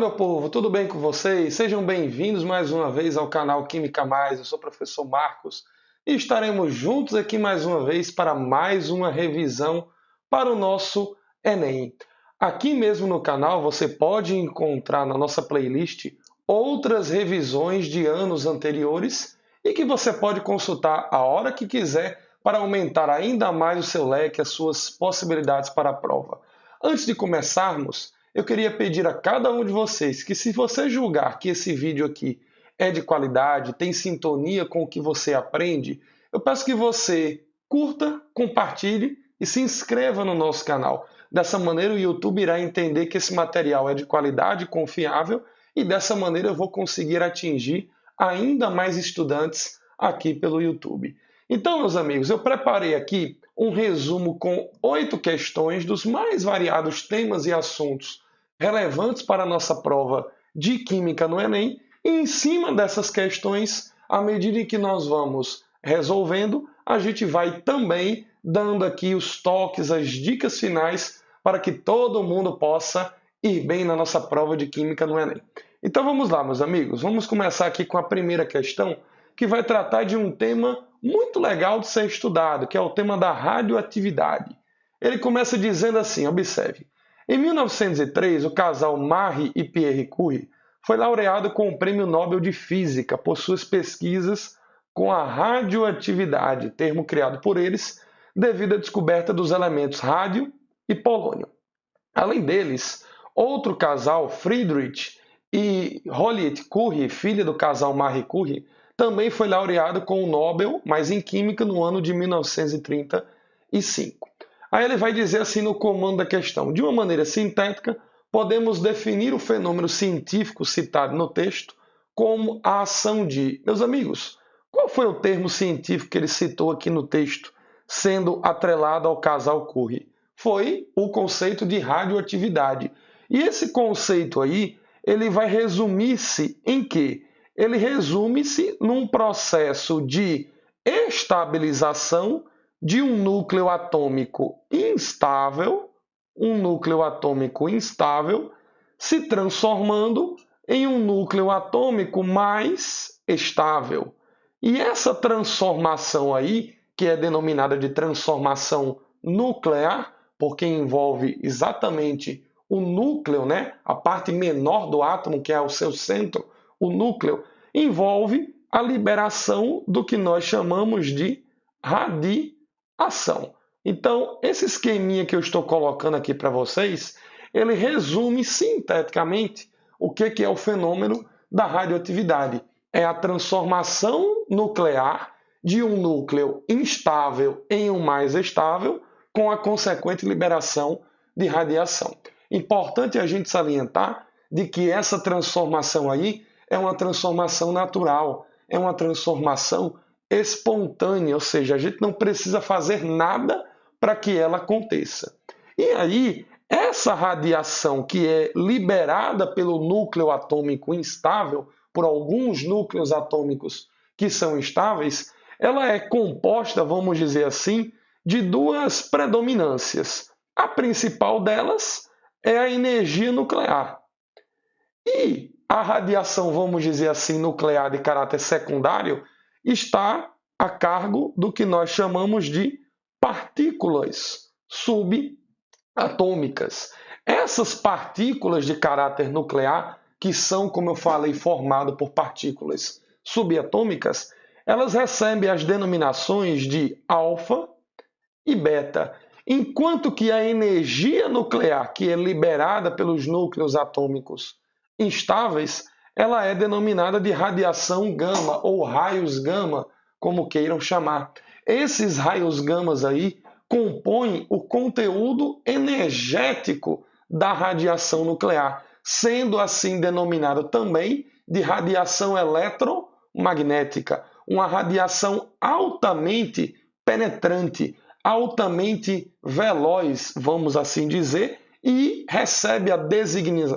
meu povo, tudo bem com vocês? Sejam bem-vindos mais uma vez ao canal Química Mais. Eu sou o professor Marcos e estaremos juntos aqui mais uma vez para mais uma revisão para o nosso Enem. Aqui mesmo no canal você pode encontrar na nossa playlist outras revisões de anos anteriores e que você pode consultar a hora que quiser para aumentar ainda mais o seu leque, as suas possibilidades para a prova. Antes de começarmos, eu queria pedir a cada um de vocês que, se você julgar que esse vídeo aqui é de qualidade, tem sintonia com o que você aprende, eu peço que você curta, compartilhe e se inscreva no nosso canal. Dessa maneira o YouTube irá entender que esse material é de qualidade, confiável, e dessa maneira eu vou conseguir atingir ainda mais estudantes aqui pelo YouTube. Então, meus amigos, eu preparei aqui um resumo com 8 questões dos mais variados temas e assuntos relevantes para a nossa prova de Química no Enem. E em cima dessas questões, à medida que nós vamos resolvendo, a gente vai também dando aqui os toques, as dicas finais para que todo mundo possa ir bem na nossa prova de Química no Enem. Então vamos lá, meus amigos. Vamos começar aqui com a primeira questão, que vai tratar de um tema muito legal de ser estudado, que é o tema da radioatividade. Ele começa dizendo assim, observe. Em 1903, o casal Marie e Pierre Curie foi laureado com o Prêmio Nobel de Física por suas pesquisas com a radioatividade, termo criado por eles devido à descoberta dos elementos rádio e polônio. Além deles, outro casal, Friedrich e Holliet Curie, filha do casal Marie Curie, também foi laureado com o Nobel, mas em Química, no ano de 1935. Aí ele vai dizer assim no comando da questão: de uma maneira sintética, podemos definir o fenômeno científico citado no texto como a ação de... Meus amigos, qual foi o termo científico que ele citou aqui no texto, sendo atrelado ao casal Curie? Foi o conceito de radioatividade. E esse conceito aí, ele vai resumir-se em quê? Ele resume-se num processo de estabilização de um núcleo atômico instável, se transformando em um núcleo atômico mais estável. E essa transformação aí, que é denominada de transformação nuclear, porque envolve exatamente o núcleo, né? A parte menor do átomo, que é o seu centro, o núcleo, envolve a liberação do que nós chamamos de radiação. Então, esse esqueminha que eu estou colocando aqui para vocês, ele resume sinteticamente o que é o fenômeno da radioatividade. É a transformação nuclear de um núcleo instável em um mais estável, com a consequente liberação de radiação. Importante a gente salientar de que essa transformação aí é uma transformação natural, é uma transformação espontânea, ou seja, a gente não precisa fazer nada para que ela aconteça. E aí, essa radiação que é liberada pelo núcleo atômico instável, por alguns núcleos atômicos que são instáveis, ela é composta, vamos dizer assim, de duas predominâncias. A principal delas é a energia nuclear. E a radiação, vamos dizer assim, nuclear de caráter secundário está a cargo do que nós chamamos de partículas subatômicas. Essas partículas de caráter nuclear, que são, como eu falei, formadas por partículas subatômicas, elas recebem as denominações de alfa e beta, enquanto que a energia nuclear, que é liberada pelos núcleos atômicos instáveis, ela é denominada de radiação gama ou raios gama, como queiram chamar. Esses raios gamas aí compõem o conteúdo energético da radiação nuclear, sendo assim denominado também de radiação eletromagnética, uma radiação altamente penetrante, altamente veloz, vamos assim dizer, e recebe a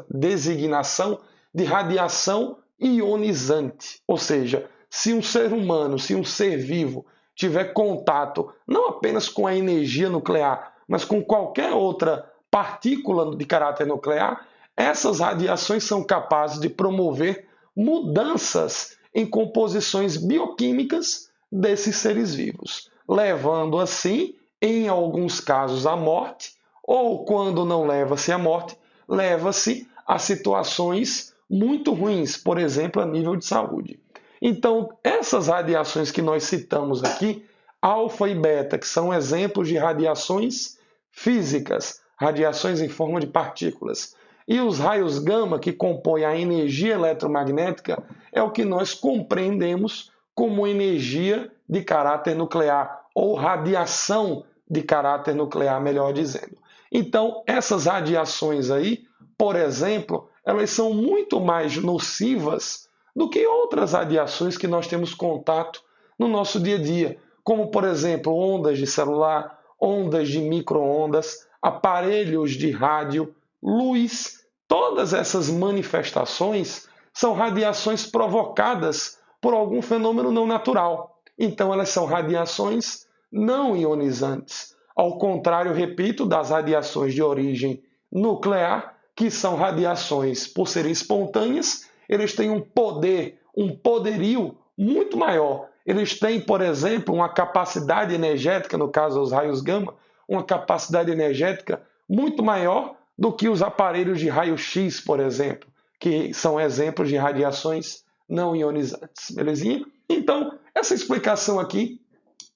designação de radiação ionizante. Ou seja, se um ser humano, se um ser vivo tiver contato não apenas com a energia nuclear, mas com qualquer outra partícula de caráter nuclear, essas radiações são capazes de promover mudanças em composições bioquímicas desses seres vivos, levando assim, em alguns casos, à morte, ou quando não leva-se à morte, leva-se a situações muito ruins, por exemplo, a nível de saúde. Então, essas radiações que nós citamos aqui, alfa e beta, que são exemplos de radiações físicas, radiações em forma de partículas, e os raios gama, que compõem a energia eletromagnética, é o que nós compreendemos como energia de caráter nuclear, ou radiação de caráter nuclear, melhor dizendo. Então, essas radiações aí, por exemplo, elas são muito mais nocivas do que outras radiações que nós temos contato no nosso dia a dia, como, por exemplo, ondas de celular, ondas de micro-ondas, aparelhos de rádio, luz. Todas essas manifestações são radiações provocadas por algum fenômeno não natural. Então, elas são radiações não ionizantes. Ao contrário, repito, das radiações de origem nuclear, que são radiações, por serem espontâneas, eles têm um poder, um poderio muito maior. Eles têm, por exemplo, uma capacidade energética, no caso os raios gama, uma capacidade energética muito maior do que os aparelhos de raio-x, por exemplo, que são exemplos de radiações não ionizantes. Belezinha? Então, essa explicação aqui,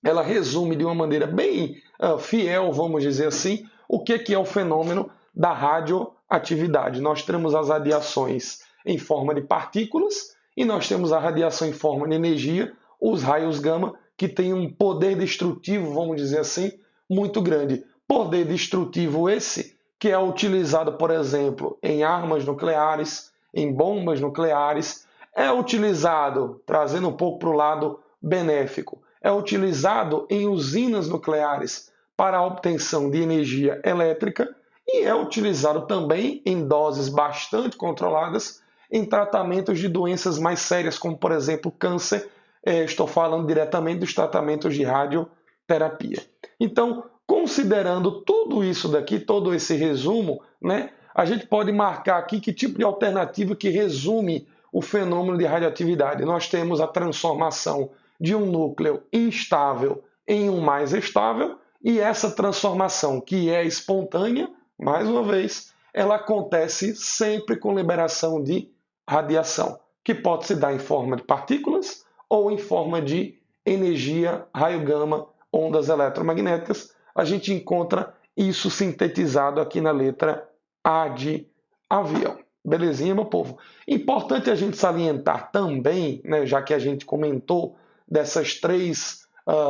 ela resume de uma maneira bem fiel, vamos dizer assim, o que é o fenômeno da radioatividade. Nós temos as radiações em forma de partículas e nós temos a radiação em forma de energia, os raios gama, que têm um poder destrutivo, vamos dizer assim, muito grande. Poder destrutivo esse que é utilizado, por exemplo, em armas nucleares, em bombas nucleares, é utilizado, trazendo um pouco para o lado benéfico, é utilizado em usinas nucleares para a obtenção de energia elétrica e é utilizado também em doses bastante controladas em tratamentos de doenças mais sérias, como, por exemplo, câncer. Estou falando diretamente dos tratamentos de radioterapia. Então, considerando tudo isso daqui, todo esse resumo, né, a gente pode marcar aqui que tipo de alternativa que resume o fenômeno de radioatividade. Nós temos a transformação de um núcleo instável em um mais estável, e essa transformação, que é espontânea, mais uma vez, ela acontece sempre com liberação de radiação, que pode se dar em forma de partículas ou em forma de energia, raio gama, ondas eletromagnéticas. A gente encontra isso sintetizado aqui na letra A de avião. Belezinha, meu povo? Importante a gente salientar também, né, já que a gente comentou dessas três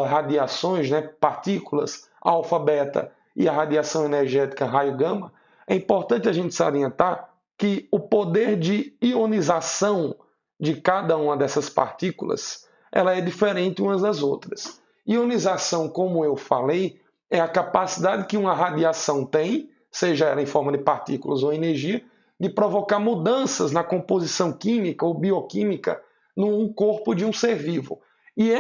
radiações, né, partículas, alfa, beta e a radiação energética raio gama, é importante a gente salientar que o poder de ionização de cada uma dessas partículas ela é diferente umas das outras. Ionização, como eu falei, é a capacidade que uma radiação tem, seja ela em forma de partículas ou energia, de provocar mudanças na composição química ou bioquímica num corpo de um ser vivo. E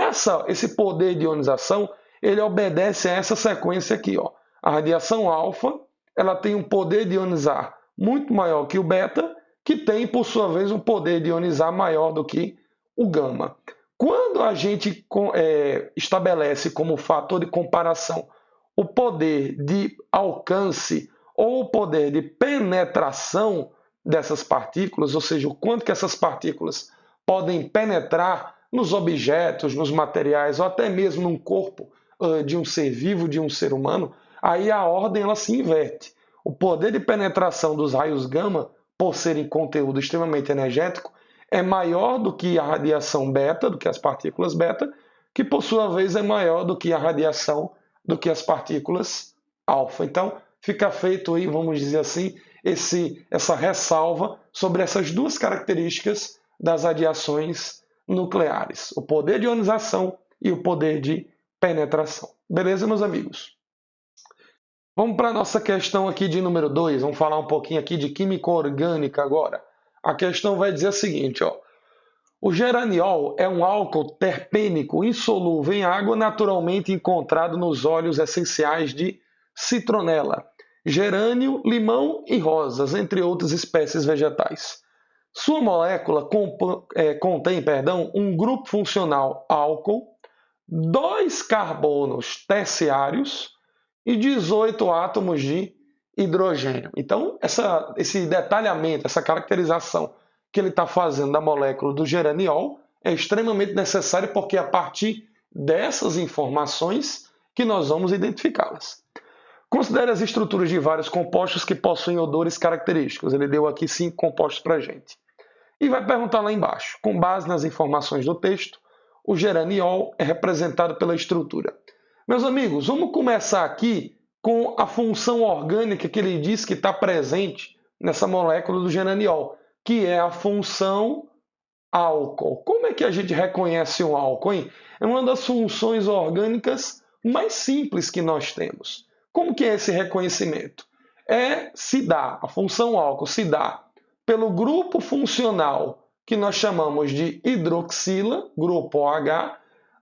esse poder de ionização, ele obedece a essa sequência aqui. Ó. A radiação alfa ela tem um poder de ionizar muito maior que o beta, que tem, por sua vez, um poder de ionizar maior do que o gama. Quando a gente estabelece como fator de comparação o poder de alcance ou o poder de penetração dessas partículas, ou seja, o quanto que essas partículas podem penetrar nos objetos, nos materiais ou até mesmo num corpo de um ser vivo, de um ser humano, aí a ordem ela se inverte. O poder de penetração dos raios gama, por serem conteúdo extremamente energético, é maior do que a radiação beta, do que as partículas beta, que por sua vez é maior do que a radiação, do que as partículas alfa. Então, fica feito aí, vamos dizer assim, essa ressalva sobre essas duas características das radiações nucleares, o poder de ionização e o poder de penetração. Beleza, meus amigos? Vamos para a nossa questão aqui de número 2, vamos falar um pouquinho aqui de química orgânica agora. A questão vai dizer o seguinte, ó. O geraniol é um álcool terpênico insolúvel em água naturalmente encontrado nos óleos essenciais de citronela. gerânio, limão e rosas, entre outras espécies vegetais. Sua molécula contém um grupo funcional álcool, 2 carbonos terciários e 18 átomos de hidrogênio. Então, esse detalhamento, essa caracterização que ele está fazendo da molécula do geraniol é extremamente necessário porque é a partir dessas informações que nós vamos identificá-las. Considere as estruturas de vários compostos que possuem odores característicos. Ele deu aqui 5 compostos para a gente. E vai perguntar lá embaixo, com base nas informações do texto, o geraniol é representado pela estrutura. Meus amigos, vamos começar aqui com a função orgânica que ele diz que está presente nessa molécula do geraniol, que é a função álcool. Como é que a gente reconhece um álcool, hein? É uma das funções orgânicas mais simples que nós temos. Como que é esse reconhecimento? A função álcool se dá pelo grupo funcional que nós chamamos de hidroxila, grupo OH,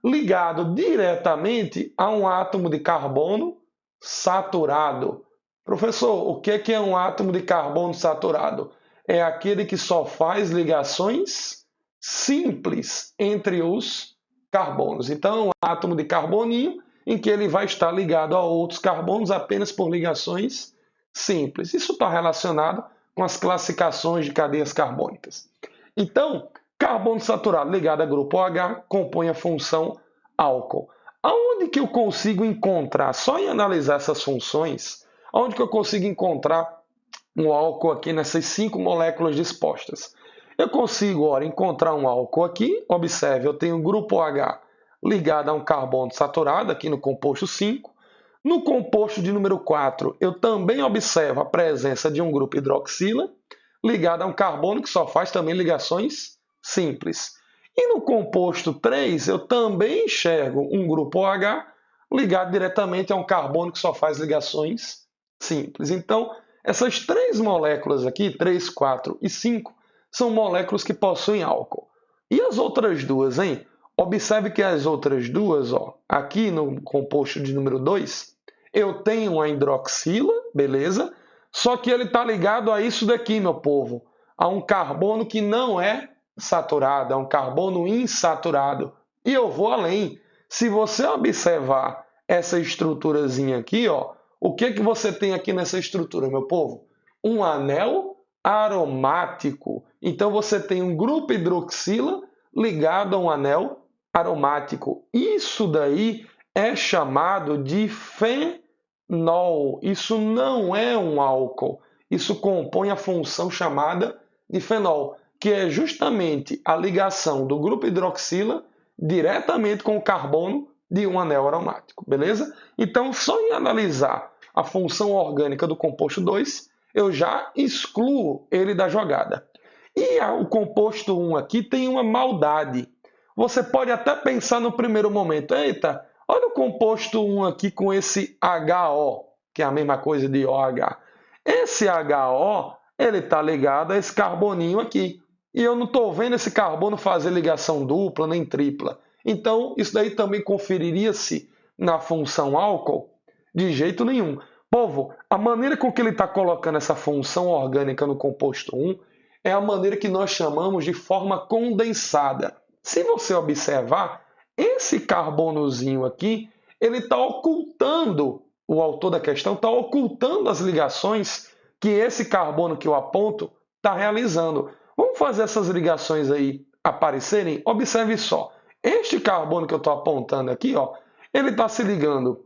ligado diretamente a um átomo de carbono saturado. Professor, o que é um átomo de carbono saturado? É aquele que só faz ligações simples entre os carbonos. Então, é um átomo de carboninho em que ele vai estar ligado a outros carbonos apenas por ligações simples. Isso está relacionado com as classificações de cadeias carbônicas. Então, carbono saturado ligado a grupo OH compõe a função álcool. Aonde que eu consigo encontrar, só em analisar essas funções, aonde que eu consigo encontrar um álcool aqui nessas 5 moléculas dispostas? Eu consigo, ora, encontrar um álcool aqui. Observe, eu tenho o grupo OH ligado a um carbono saturado, aqui no composto 5. No composto de número 4, eu também observo a presença de um grupo hidroxila, ligado a um carbono que só faz também ligações simples. E no composto 3, eu também enxergo um grupo OH ligado diretamente a um carbono que só faz ligações simples. Então, essas 3 moléculas aqui, 3, 4 e 5, são moléculas que possuem álcool. E as outras duas, hein? Observe que as outras duas, aqui no composto de número 2, eu tenho a hidroxila, beleza? Só que ele está ligado a isso daqui, meu povo, a um carbono que não é saturado, é um carbono insaturado. E eu vou além. Se você observar essa estruturazinha aqui, o que você tem aqui nessa estrutura, meu povo? Um anel aromático. Então você tem um grupo hidroxila ligado a um anel aromático. Isso daí é chamado de fenol. Isso não é um álcool. Isso compõe a função chamada de fenol, que é justamente a ligação do grupo hidroxila diretamente com o carbono de um anel aromático, beleza? Então, só em analisar a função orgânica do composto 2, eu já excluo ele da jogada. E o composto 1 aqui tem uma maldade. Você pode até pensar no primeiro momento, eita, olha o composto 1 aqui com esse HO, que é a mesma coisa de OH. Esse HO, ele está ligado a esse carboninho aqui. E eu não estou vendo esse carbono fazer ligação dupla nem tripla. Então, isso daí também conferiria-se na função álcool? De jeito nenhum. Povo, a maneira com que ele está colocando essa função orgânica no composto 1 é a maneira que nós chamamos de forma condensada. Se você observar, esse carbonozinho aqui, ele está ocultando, o autor da questão está ocultando as ligações que esse carbono que eu aponto está realizando. Vamos fazer essas ligações aí aparecerem? Observe só. Este carbono que eu estou apontando aqui, ele está se ligando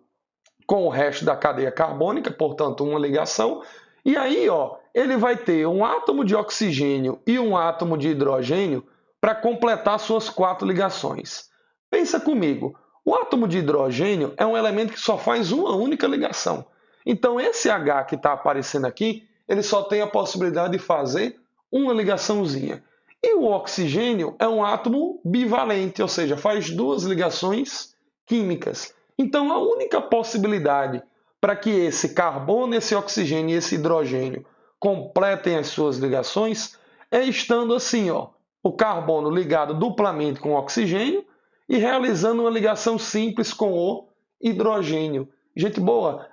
com o resto da cadeia carbônica, portanto, uma ligação. E aí, ele vai ter um átomo de oxigênio e um átomo de hidrogênio para completar suas 4 ligações. Pensa comigo, o átomo de hidrogênio é um elemento que só faz uma única ligação. Então, esse H que está aparecendo aqui, ele só tem a possibilidade de fazer uma ligaçãozinha. E o oxigênio é um átomo bivalente, ou seja, faz 2 ligações químicas. Então, a única possibilidade para que esse carbono, esse oxigênio e esse hidrogênio completem as suas ligações é estando assim, o carbono ligado duplamente com o oxigênio e realizando uma ligação simples com o hidrogênio. Gente boa,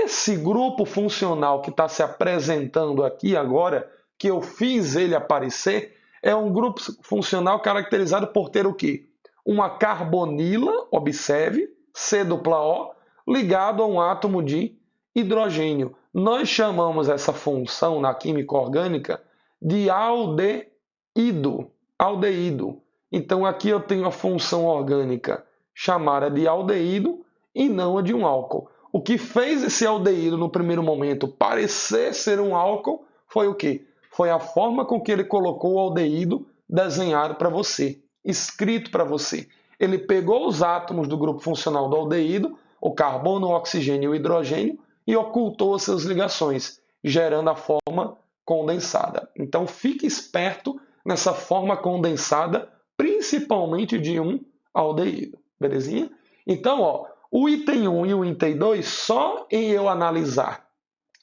esse grupo funcional que está se apresentando aqui agora, que eu fiz ele aparecer, é um grupo funcional caracterizado por ter o quê? Uma carbonila, observe, C-O, ligado a um átomo de hidrogênio. Nós chamamos essa função na química orgânica de aldeído. Aldeído. Então aqui eu tenho a função orgânica chamada de aldeído e não a de um álcool. O que fez esse aldeído no primeiro momento parecer ser um álcool foi o quê? Foi a forma com que ele colocou o aldeído desenhado para você, escrito para você. Ele pegou os átomos do grupo funcional do aldeído, o carbono, o oxigênio e o hidrogênio, e ocultou as suas ligações, gerando a forma condensada. Então fique esperto nessa forma condensada, principalmente de um aldeído. Belezinha? Então, ó, o item 1 e o item 2, só em eu analisar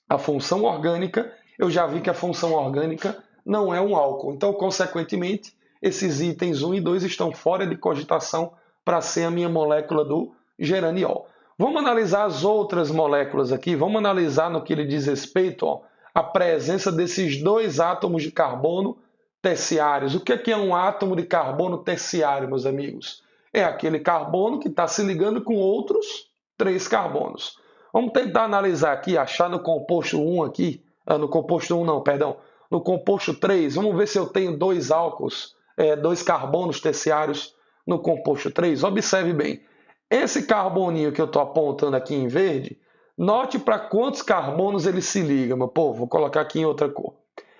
a função orgânica, eu já vi que a função orgânica não é um álcool. Então, consequentemente, esses itens 1 e 2 estão fora de cogitação para ser a minha molécula do geraniol. Vamos analisar as outras moléculas aqui. Vamos analisar no que lhe diz respeito à presença desses dois átomos de carbono terciários. O que é um átomo de carbono terciário, meus amigos? É aquele carbono que está se ligando com outros 3 carbonos. Vamos tentar analisar aqui, achar no composto 1 aqui, no composto 1 não, perdão, no composto 3, vamos ver se eu tenho 2 álcools, 2 carbonos terciários no composto 3. Observe bem, esse carboninho que eu estou apontando aqui em verde, note para quantos carbonos ele se liga, meu povo, vou colocar aqui em outra cor.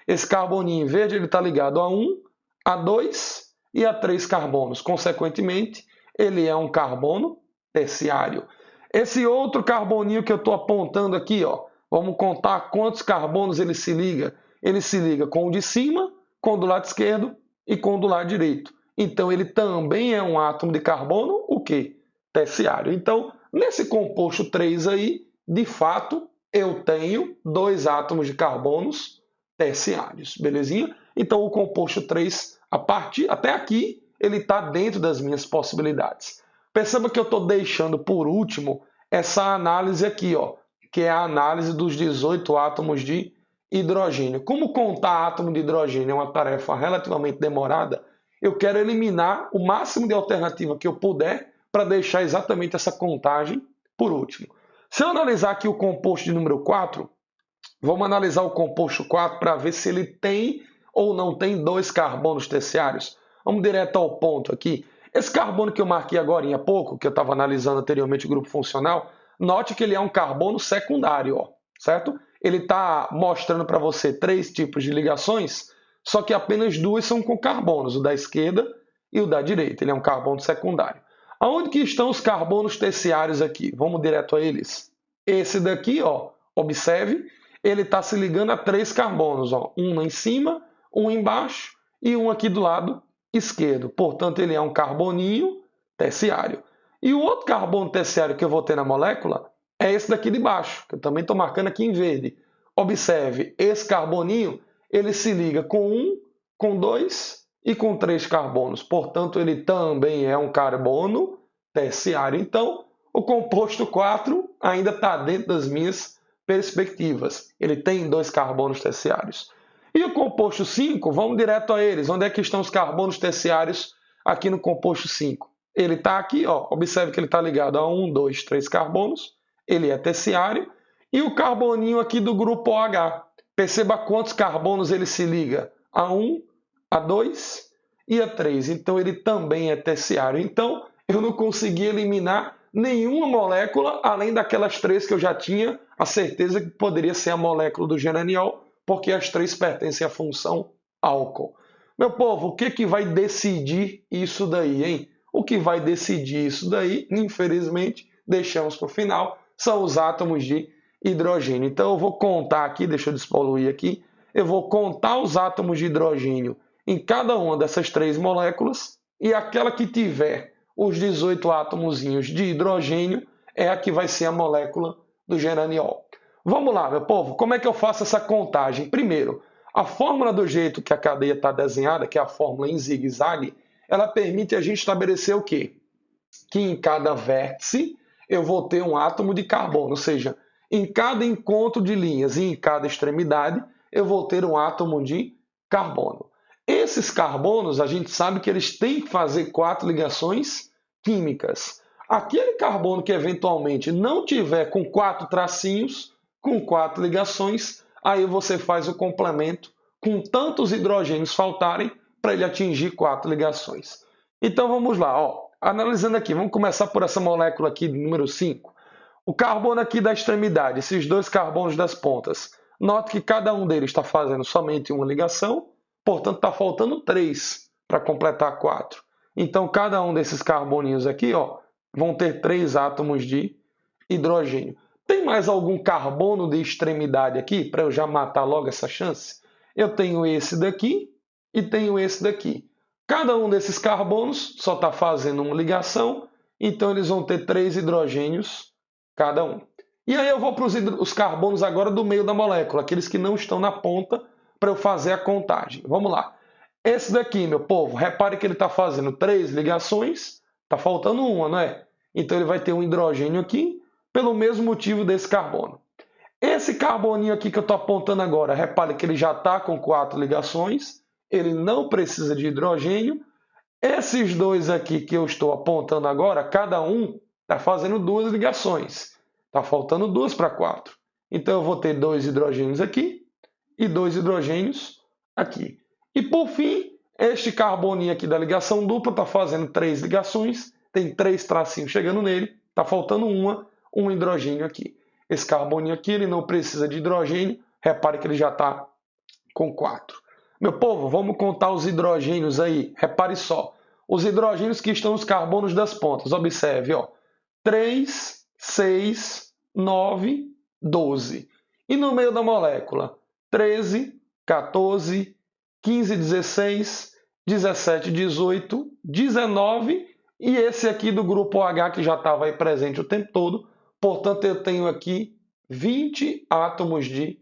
Esse carboninho em verde está ligado a 1, a 2 e a 3 carbonos. Consequentemente, ele é um carbono terciário. Esse outro carboninho que eu estou apontando aqui, ó, vamos contar quantos carbonos ele se liga. Ele se liga com o de cima, com o do lado esquerdo e com o do lado direito. Então, ele também é um átomo de carbono, o quê? Terciário. Então, nesse composto 3 aí, de fato, eu tenho 2 átomos de carbonos terciários, belezinha? Então, o composto 3, até aqui, ele está dentro das minhas possibilidades. Perceba que eu estou deixando por último essa análise aqui, ó, que é a análise dos 18 átomos de hidrogênio. Como contar átomo de hidrogênio é uma tarefa relativamente demorada, eu quero eliminar o máximo de alternativa que eu puder para deixar exatamente essa contagem por último. Se eu analisar aqui o composto de número 4, vamos analisar o composto 4 para ver se ele tem ou não tem 2 carbonos terciários. Vamos direto ao ponto aqui. Esse carbono que eu marquei agora há pouco, que eu estava analisando anteriormente o grupo funcional, note que ele é um carbono secundário, ó, certo? Ele está mostrando para você 3 tipos de ligações, só que apenas 2 são com carbonos, o da esquerda e o da direita. Ele é um carbono secundário. Aonde que estão os carbonos terciários aqui? Vamos direto a eles. Esse daqui, ó, observe, ele está se ligando a 3 carbonos, ó, um lá em cima, um embaixo e um aqui do lado esquerdo. Portanto, ele é um carboninho terciário. E o outro carbono terciário que eu vou ter na molécula é esse daqui de baixo, que eu também estou marcando aqui em verde. Observe, esse carboninho, ele se liga com 1, com 2 e com 3 carbonos. Portanto, ele também é um carbono terciário. Então, o composto 4 ainda está dentro das minhas perspectivas. Ele tem 2 carbonos terciários. E o composto 5, vamos direto a eles. Onde é que estão os carbonos terciários aqui no composto 5? Ele está aqui, ó. Observe que ele está ligado a 1, 2, 3 carbonos. Ele é terciário. E o carboninho aqui do grupo OH. Perceba quantos carbonos ele se liga. A 1, a 2 e a 3. Então ele também é terciário. Então eu não consegui eliminar nenhuma molécula além daquelas 3 que eu já tinha a certeza que poderia ser a molécula do geraniol, porque as 3 pertencem à função álcool. Meu povo, o que vai decidir isso daí, hein? O que vai decidir isso daí, infelizmente, deixamos para o final, são os átomos de hidrogênio. Então eu vou contar aqui, deixa eu despoluir aqui, eu vou contar os átomos de hidrogênio em cada uma dessas 3 moléculas, e aquela que tiver os 18 átomozinhos de hidrogênio é a que vai ser a molécula do geraniol. Vamos lá, meu povo, como é que eu faço essa contagem? Primeiro, a fórmula do jeito que a cadeia está desenhada, que é a fórmula em zigue-zague, ela permite a gente estabelecer o quê? Que em cada vértice eu vou ter um átomo de carbono, ou seja, Em cada encontro de linhas e em cada extremidade, eu vou ter um átomo de carbono. Esses carbonos, a gente sabe que eles têm que fazer 4 ligações químicas. Aquele carbono que eventualmente não tiver com 4 tracinhos, com 4 ligações, aí você faz o complemento com tantos hidrogênios faltarem para ele atingir 4 ligações. Então vamos lá, ó. Analisando aqui, vamos começar por essa molécula aqui, número 5. O carbono aqui da extremidade, esses 2 carbonos das pontas. Note que cada um deles está fazendo somente uma ligação, portanto está faltando 3 para completar 4. Então cada um desses carboninhos aqui, ó, vão ter 3 átomos de hidrogênio. Tem mais algum carbono de extremidade aqui para eu já matar logo essa chance? Eu tenho esse daqui e tenho esse daqui. Cada um desses carbonos só está fazendo uma ligação, então eles vão ter 3 hidrogênios cada um. E aí eu vou para os carbonos agora do meio da molécula, aqueles que não estão na ponta, para eu fazer a contagem. Vamos lá. Esse daqui, meu povo, repare que ele está fazendo 3 ligações, está faltando uma, não é? Então ele vai ter um hidrogênio aqui, pelo mesmo motivo desse carbono. Esse carboninho aqui que eu estou apontando agora, repare que ele já está com 4 ligações, ele não precisa de hidrogênio. Esses 2 aqui que eu estou apontando agora, cada um está fazendo 2 ligações. Está faltando 2 para 4. Então eu vou ter 2 hidrogênios aqui e 2 hidrogênios aqui. E por fim, este carboninho aqui da ligação dupla está fazendo 3 ligações, tem 3 tracinhos chegando nele, está faltando um hidrogênio aqui. Esse carboninho aqui ele não precisa de hidrogênio, repare que ele já está com 4. Meu povo, vamos contar os hidrogênios aí. Repare só, os hidrogênios que estão nos carbonos das pontas. Observe, ó, 3, 6, 9, 12. E no meio da molécula, 13, 14, 15, 16, 17, 18, 19 e esse aqui do grupo OH que já estava aí presente o tempo todo. Portanto, eu tenho aqui 20 átomos de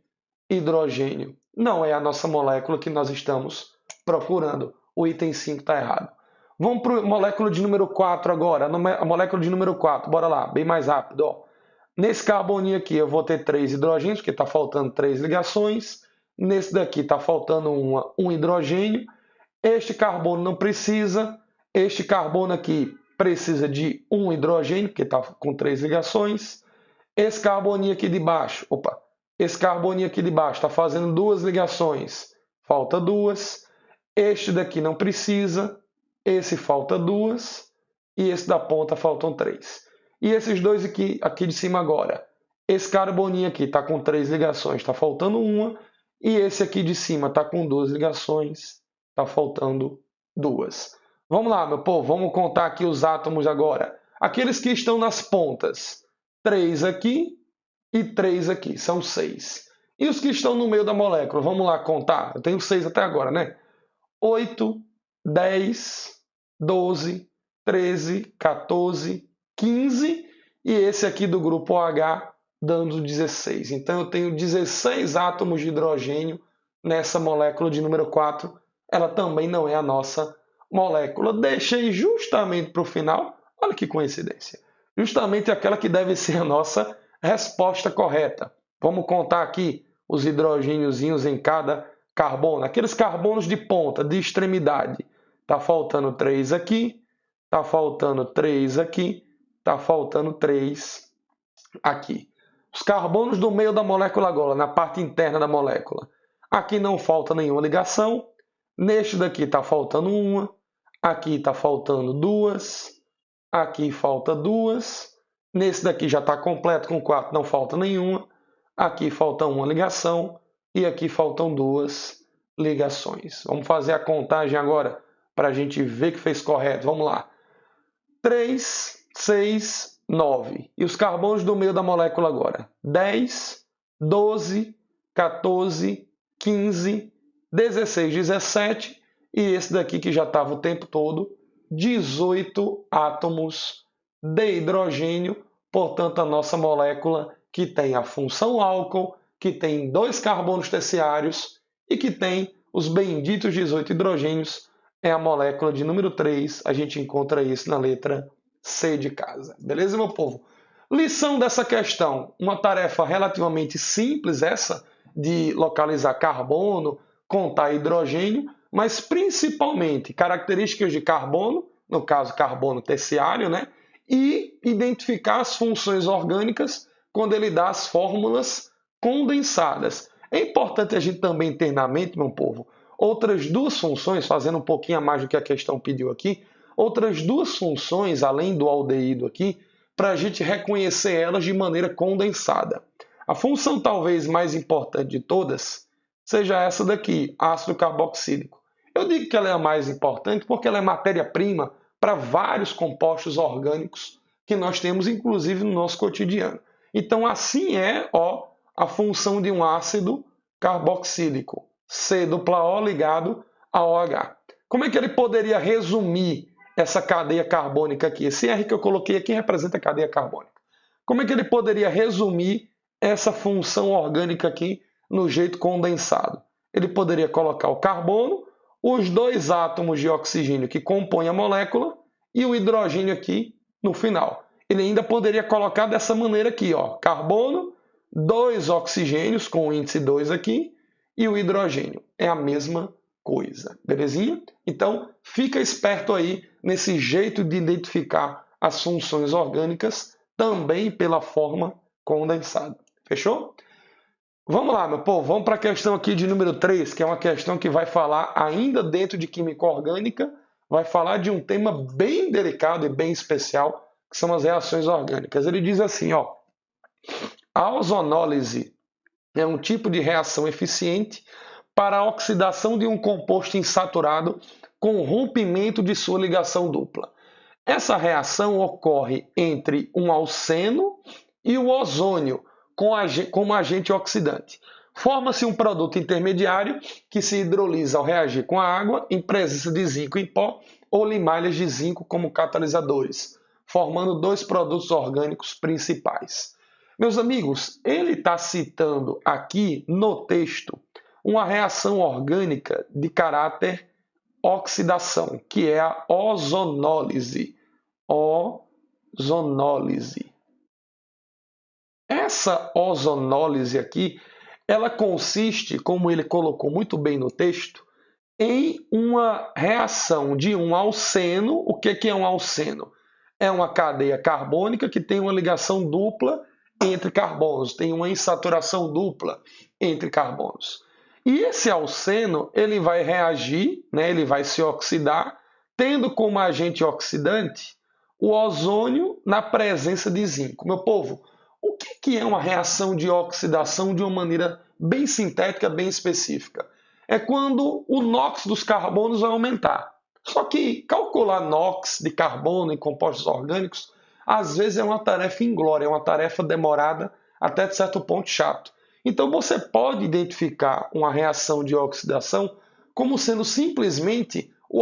hidrogênio. Não é a nossa molécula que nós estamos procurando. O item 5 está errado. Vamos para a molécula de número 4 agora. A molécula de número 4, bora lá, bem mais rápido. Ó. Nesse carboninho aqui eu vou ter 3 hidrogênios, porque está faltando 3 ligações. Nesse daqui está faltando um hidrogênio. Este carbono não precisa. Este carbono aqui precisa de um hidrogênio, porque está com 3 ligações. Esse carboninho aqui de baixo, esse carboninho aqui de baixo está fazendo 2 ligações, falta 2. Este daqui não precisa, esse falta 2 e esse da ponta faltam 3. E esses 2 aqui de cima agora, esse carboninho aqui está com 3 ligações, está faltando uma, e esse aqui de cima está com 2 ligações, está faltando 2. Vamos lá, meu povo, vamos contar aqui os átomos agora. Aqueles que estão nas pontas, 3 aqui e 3 aqui, são 6. E os que estão no meio da molécula, vamos lá contar. Eu tenho 6 até agora, né? 8, 10, 12, 13, 14, 15 e esse aqui do grupo OH dando 16. Então eu tenho 16 átomos de hidrogênio nessa molécula de número 4. Ela também não é a nossa molécula. Deixei justamente para o final, olha que coincidência, justamente aquela que deve ser a nossa resposta correta. Vamos contar aqui os hidrogêniozinhos em cada carbono. Aqueles carbonos de ponta, de extremidade. Está faltando 3 aqui, está faltando 3 aqui, está faltando 3 aqui. Os carbonos do meio da molécula agora, na parte interna da molécula. Aqui não falta nenhuma ligação. Neste daqui está faltando uma. Aqui está faltando 2. Aqui falta 2. Nesse daqui já está completo com 4, não falta nenhuma. Aqui falta uma ligação e aqui faltam 2 ligações. Vamos fazer a contagem agora para a gente ver que fez correto. Vamos lá. 3, 6, 9. E os carbonos do meio da molécula agora? 10, 12, 14, 15, 16, 17. E esse daqui que já estava o tempo todo, 18 átomos de hidrogênio, portanto a nossa molécula que tem a função álcool, que tem 2 carbonos terciários e que tem os benditos 18 hidrogênios, é a molécula de número 3, a gente encontra isso na letra C de casa. Beleza, meu povo? Lição dessa questão, uma tarefa relativamente simples essa, de localizar carbono, contar hidrogênio, mas principalmente características de carbono, no caso carbono terciário, né? E identificar as funções orgânicas quando ele dá as fórmulas condensadas. É importante a gente também ter na mente, meu povo, outras duas funções, fazendo um pouquinho a mais do que a questão pediu aqui, outras duas funções, além do aldeído aqui, para a gente reconhecer elas de maneira condensada. A função talvez mais importante de todas seja essa daqui, ácido carboxílico. Eu digo que ela é a mais importante porque ela é matéria-prima para vários compostos orgânicos que nós temos, inclusive, no nosso cotidiano. Então, assim é a função de um ácido carboxílico, C+O ligado a OH. Como é que ele poderia resumir essa cadeia carbônica aqui? Esse R que eu coloquei aqui representa a cadeia carbônica. Como é que ele poderia resumir essa função orgânica aqui no jeito condensado? Ele poderia colocar o carbono, os dois átomos de oxigênio que compõem a molécula e o hidrogênio aqui no final. Ele ainda poderia colocar dessa maneira aqui, ó, carbono, dois oxigênios com o índice 2 aqui e o hidrogênio. É a mesma coisa, belezinha? Então, fica esperto aí nesse jeito de identificar as funções orgânicas também pela forma condensada. Fechou? Vamos lá, meu povo, vamos para a questão aqui de número 3, que é uma questão que vai falar, ainda dentro de química orgânica, vai falar de um tema bem delicado e bem especial, que são as reações orgânicas. Ele diz assim, ó, a ozonólise é um tipo de reação eficiente para a oxidação de um composto insaturado com rompimento de sua ligação dupla. Essa reação ocorre entre um alceno e o ozônio como agente oxidante. Forma-se um produto intermediário que se hidrolisa ao reagir com a água em presença de zinco em pó ou limalhas de zinco como catalisadores, formando dois produtos orgânicos principais. Meus amigos, ele está citando aqui no texto uma reação orgânica de caráter oxidação, que é a ozonólise. Ozonólise. Essa ozonólise aqui, ela consiste, como ele colocou muito bem no texto, em uma reação de um alceno. O que é um alceno? É uma cadeia carbônica que tem uma ligação dupla entre carbonos, tem uma insaturação dupla entre carbonos. E esse alceno, ele vai reagir, né, ele vai se oxidar, tendo como agente oxidante o ozônio na presença de zinco. Meu povo, o que é uma reação de oxidação de uma maneira bem sintética, bem específica? É quando o NOx dos carbonos vai aumentar. Só que calcular NOx de carbono em compostos orgânicos, às vezes é uma tarefa inglória, é uma tarefa demorada, até de certo ponto chato. Então você pode identificar uma reação de oxidação como sendo simplesmente o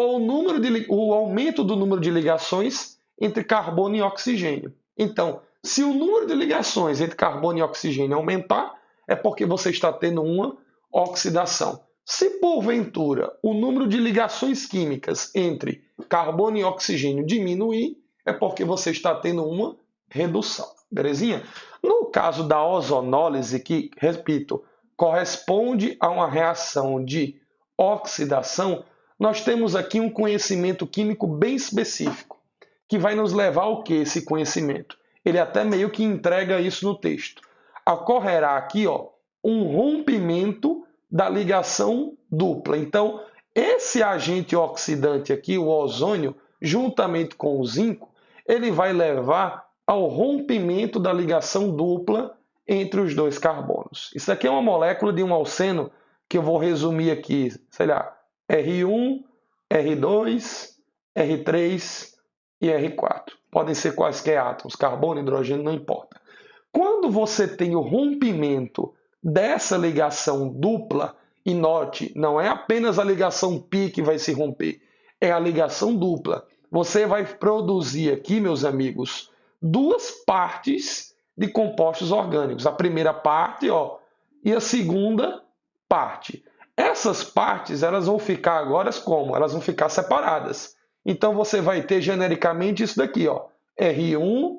aumento do número de ligações entre carbono e oxigênio. Então, se o número de ligações entre carbono e oxigênio aumentar, é porque você está tendo uma oxidação. Se porventura o número de ligações químicas entre carbono e oxigênio diminuir, é porque você está tendo uma redução. Belezinha? No caso da ozonólise, que, repito, corresponde a uma reação de oxidação, nós temos aqui um conhecimento químico bem específico, que vai nos levar ao que esse conhecimento? Ele até meio que entrega isso no texto. Ocorrerá aqui um rompimento da ligação dupla. Então, esse agente oxidante aqui, o ozônio, juntamente com o zinco, ele vai levar ao rompimento da ligação dupla entre os dois carbonos. Isso aqui é uma molécula de um alceno que eu vou resumir aqui, sei lá, R1, R2, R3 e R4. Podem ser quaisquer átomos, carbono, hidrogênio, não importa. Quando você tem o rompimento dessa ligação dupla, e note, não é apenas a ligação π que vai se romper, é a ligação dupla. Você vai produzir aqui, meus amigos, duas partes de compostos orgânicos. A primeira parte, e a segunda parte. Essas partes, elas vão ficar agora como? Elas vão ficar separadas. Então você vai ter genericamente isso daqui, R1,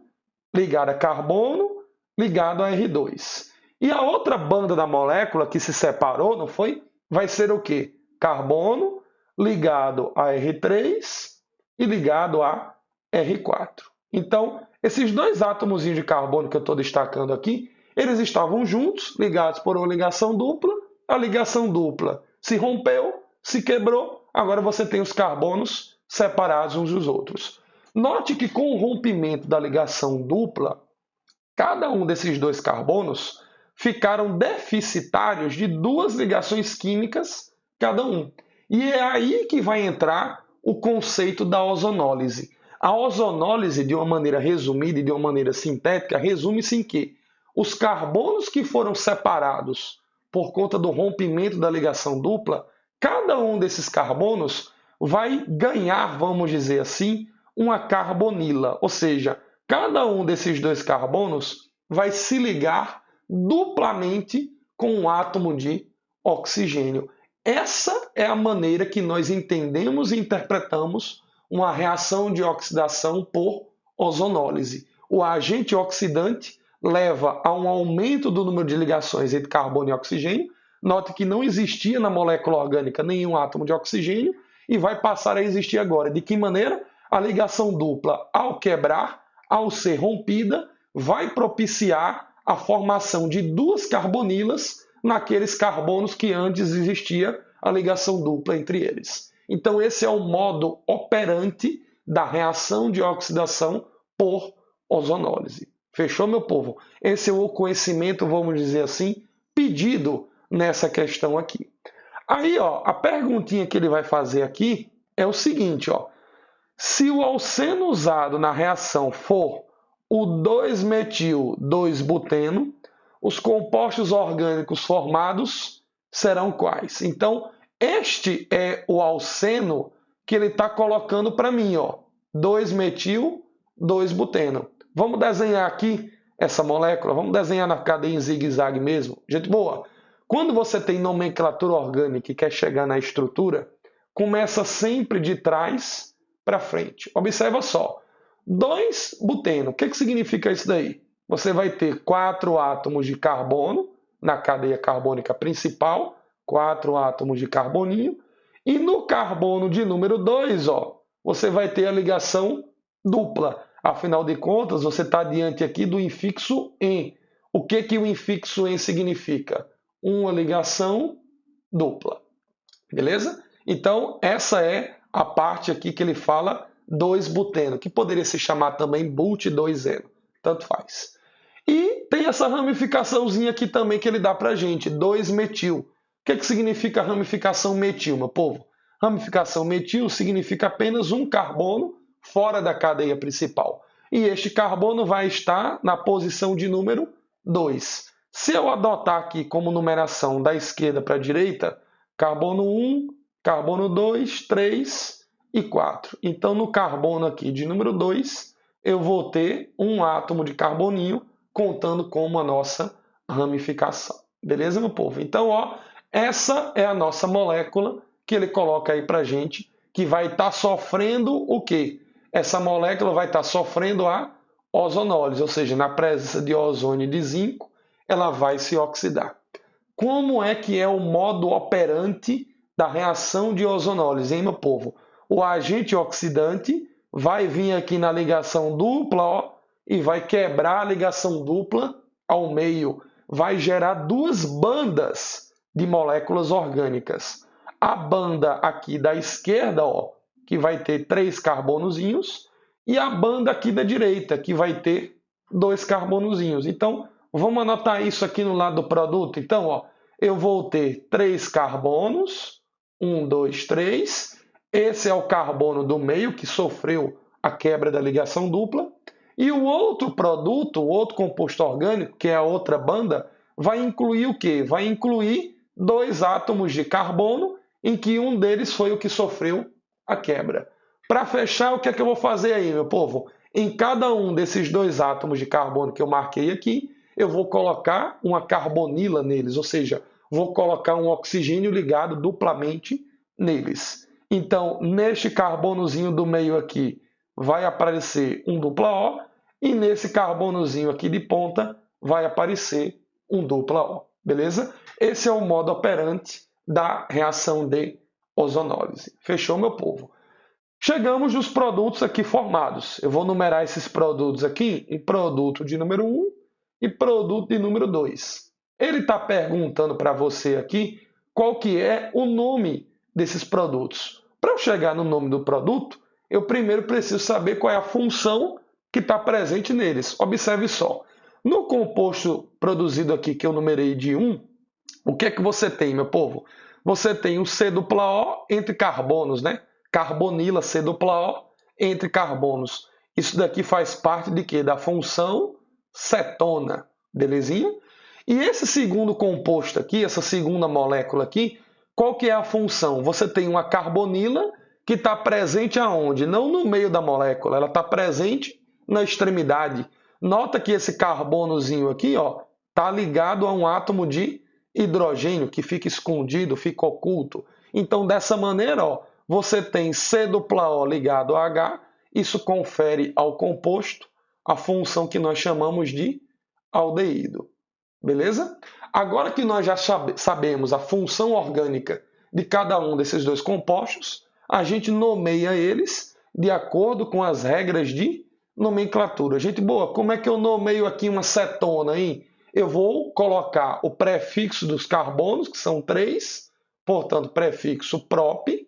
ligado a carbono, ligado a R2. E a outra banda da molécula que se separou, não foi? Vai ser o quê? Carbono ligado a R3 e ligado a R4. Então, esses dois átomos de carbono que eu estou destacando aqui, eles estavam juntos, ligados por uma ligação dupla. A ligação dupla se rompeu, se quebrou, agora você tem os carbonos separados uns dos outros. Note que com o rompimento da ligação dupla, cada um desses dois carbonos ficaram deficitários de duas ligações químicas cada um. E é aí que vai entrar o conceito da ozonólise. A ozonólise, de uma maneira resumida e de uma maneira sintética, resume-se em que os carbonos que foram separados por conta do rompimento da ligação dupla, cada um desses carbonos vai ganhar, vamos dizer assim, uma carbonila, ou seja, cada um desses dois carbonos vai se ligar duplamente com um átomo de oxigênio. Essa é a maneira que nós entendemos e interpretamos uma reação de oxidação por ozonólise. O agente oxidante leva a um aumento do número de ligações entre carbono e oxigênio. Note que não existia na molécula orgânica nenhum átomo de oxigênio e vai passar a existir agora. De que maneira? A ligação dupla, ao quebrar, ao ser rompida, vai propiciar a formação de duas carbonilas naqueles carbonos que antes existia a ligação dupla entre eles. Então esse é o modo operante da reação de oxidação por ozonólise. Fechou, meu povo? Esse é o conhecimento, vamos dizer assim, pedido nessa questão aqui. Aí, ó, a perguntinha que ele vai fazer aqui é o seguinte, ó. Se o alceno usado na reação for o 2-metil-2-buteno, os compostos orgânicos formados serão quais? Então, este é o alceno que ele está colocando para mim, ó, 2-metil-2-buteno. Vamos desenhar aqui essa molécula, vamos desenhar na cadeia em zigue-zague mesmo. Gente boa, quando você tem nomenclatura orgânica e quer chegar na estrutura, começa sempre de trás para frente. Observa só, 2-buteno, o que significa isso daí? Você vai ter 4 átomos de carbono na cadeia carbônica principal, 4 átomos de carboninho, e no carbono de número 2, ó, você vai ter a ligação dupla. Afinal de contas, você está diante aqui do infixo em. O que o infixo em significa? Uma ligação dupla. Beleza? Então, essa é a parte aqui que ele fala 2-buteno, que poderia se chamar também but-2-eno. Tanto faz. E tem essa ramificaçãozinha aqui também que ele dá para a gente, 2-metil. O que significa ramificação metil, meu povo? Ramificação metil significa apenas um carbono fora da cadeia principal. E este carbono vai estar na posição de número 2. Se eu adotar aqui como numeração da esquerda para a direita, carbono 1, carbono 2, 3 e 4. Então, no carbono aqui de número 2, eu vou ter um átomo de carboninho contando como a nossa ramificação. Beleza, meu povo? Então, ó, essa é a nossa molécula que ele coloca aí para gente, que vai estar sofrendo o quê? Essa molécula vai estar sofrendo a ozonólise, ou seja, na presença de ozônio e de zinco, ela vai se oxidar. Como é que é o modo operante da reação de ozonólise, hein, meu povo? O agente oxidante vai vir aqui na ligação dupla, ó, e vai quebrar a ligação dupla ao meio. Vai gerar duas bandas de moléculas orgânicas. A banda aqui da esquerda, ó, que vai ter 3 carbonozinhos, e a banda aqui da direita, que vai ter 2 carbonozinhos. Então, vamos anotar isso aqui no lado do produto. Então, ó, eu vou ter 3 carbonos, 1, 2, 3. Esse é o carbono do meio, que sofreu a quebra da ligação dupla. E o outro produto, o outro composto orgânico, que é a outra banda, vai incluir o quê? Vai incluir 2 átomos de carbono, em que um deles foi o que sofreu a quebra. Para fechar, o que é que eu vou fazer aí, meu povo? Em cada um desses 2 átomos de carbono que eu marquei aqui, eu vou colocar uma carbonila neles, ou seja, vou colocar um oxigênio ligado duplamente neles. Então, neste carbonozinho do meio aqui, vai aparecer um dupla O. e nesse carbonozinho aqui de ponta vai aparecer um dupla O, beleza? Esse é o modo operante da reação de ozonólise. Fechou, meu povo? Chegamos nos produtos aqui formados. Eu vou numerar esses produtos aqui em produto de número 1 e produto de número 2. Ele está perguntando para você aqui qual que é o nome desses produtos. Para eu chegar no nome do produto, eu primeiro preciso saber qual é a função que está presente neles. Observe só. No composto produzido aqui, que eu numerei de 1, o que é que você tem, meu povo? Você tem o C-O entre carbonos, né? Carbonila C-O entre carbonos. Isso daqui faz parte de quê? Da função cetona, belezinha? E esse segundo composto aqui, essa segunda molécula aqui, qual que é a função? Você tem uma carbonila que está presente aonde? Não no meio da molécula, ela está presente na extremidade. Nota que esse carbonozinho aqui está ligado a um átomo de hidrogênio que fica escondido, fica oculto. Então, dessa maneira, você tem C-O ligado a H, isso confere ao composto a função que nós chamamos de aldeído. Beleza? Agora que nós já sabemos a função orgânica de cada um desses dois compostos, a gente nomeia eles de acordo com as regras de nomenclatura. Gente boa, como é que eu nomeio aqui uma cetona, hein? Eu vou colocar o prefixo dos carbonos, que são 3, portanto, prefixo prop,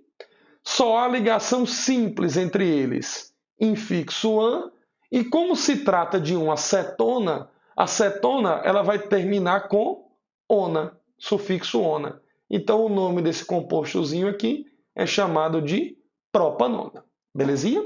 só há ligação simples entre eles, infixo an, e como se trata de uma cetona, a cetona ela vai terminar com ona, sufixo ona. Então o nome desse compostozinho aqui é chamado de propanona. Belezinha?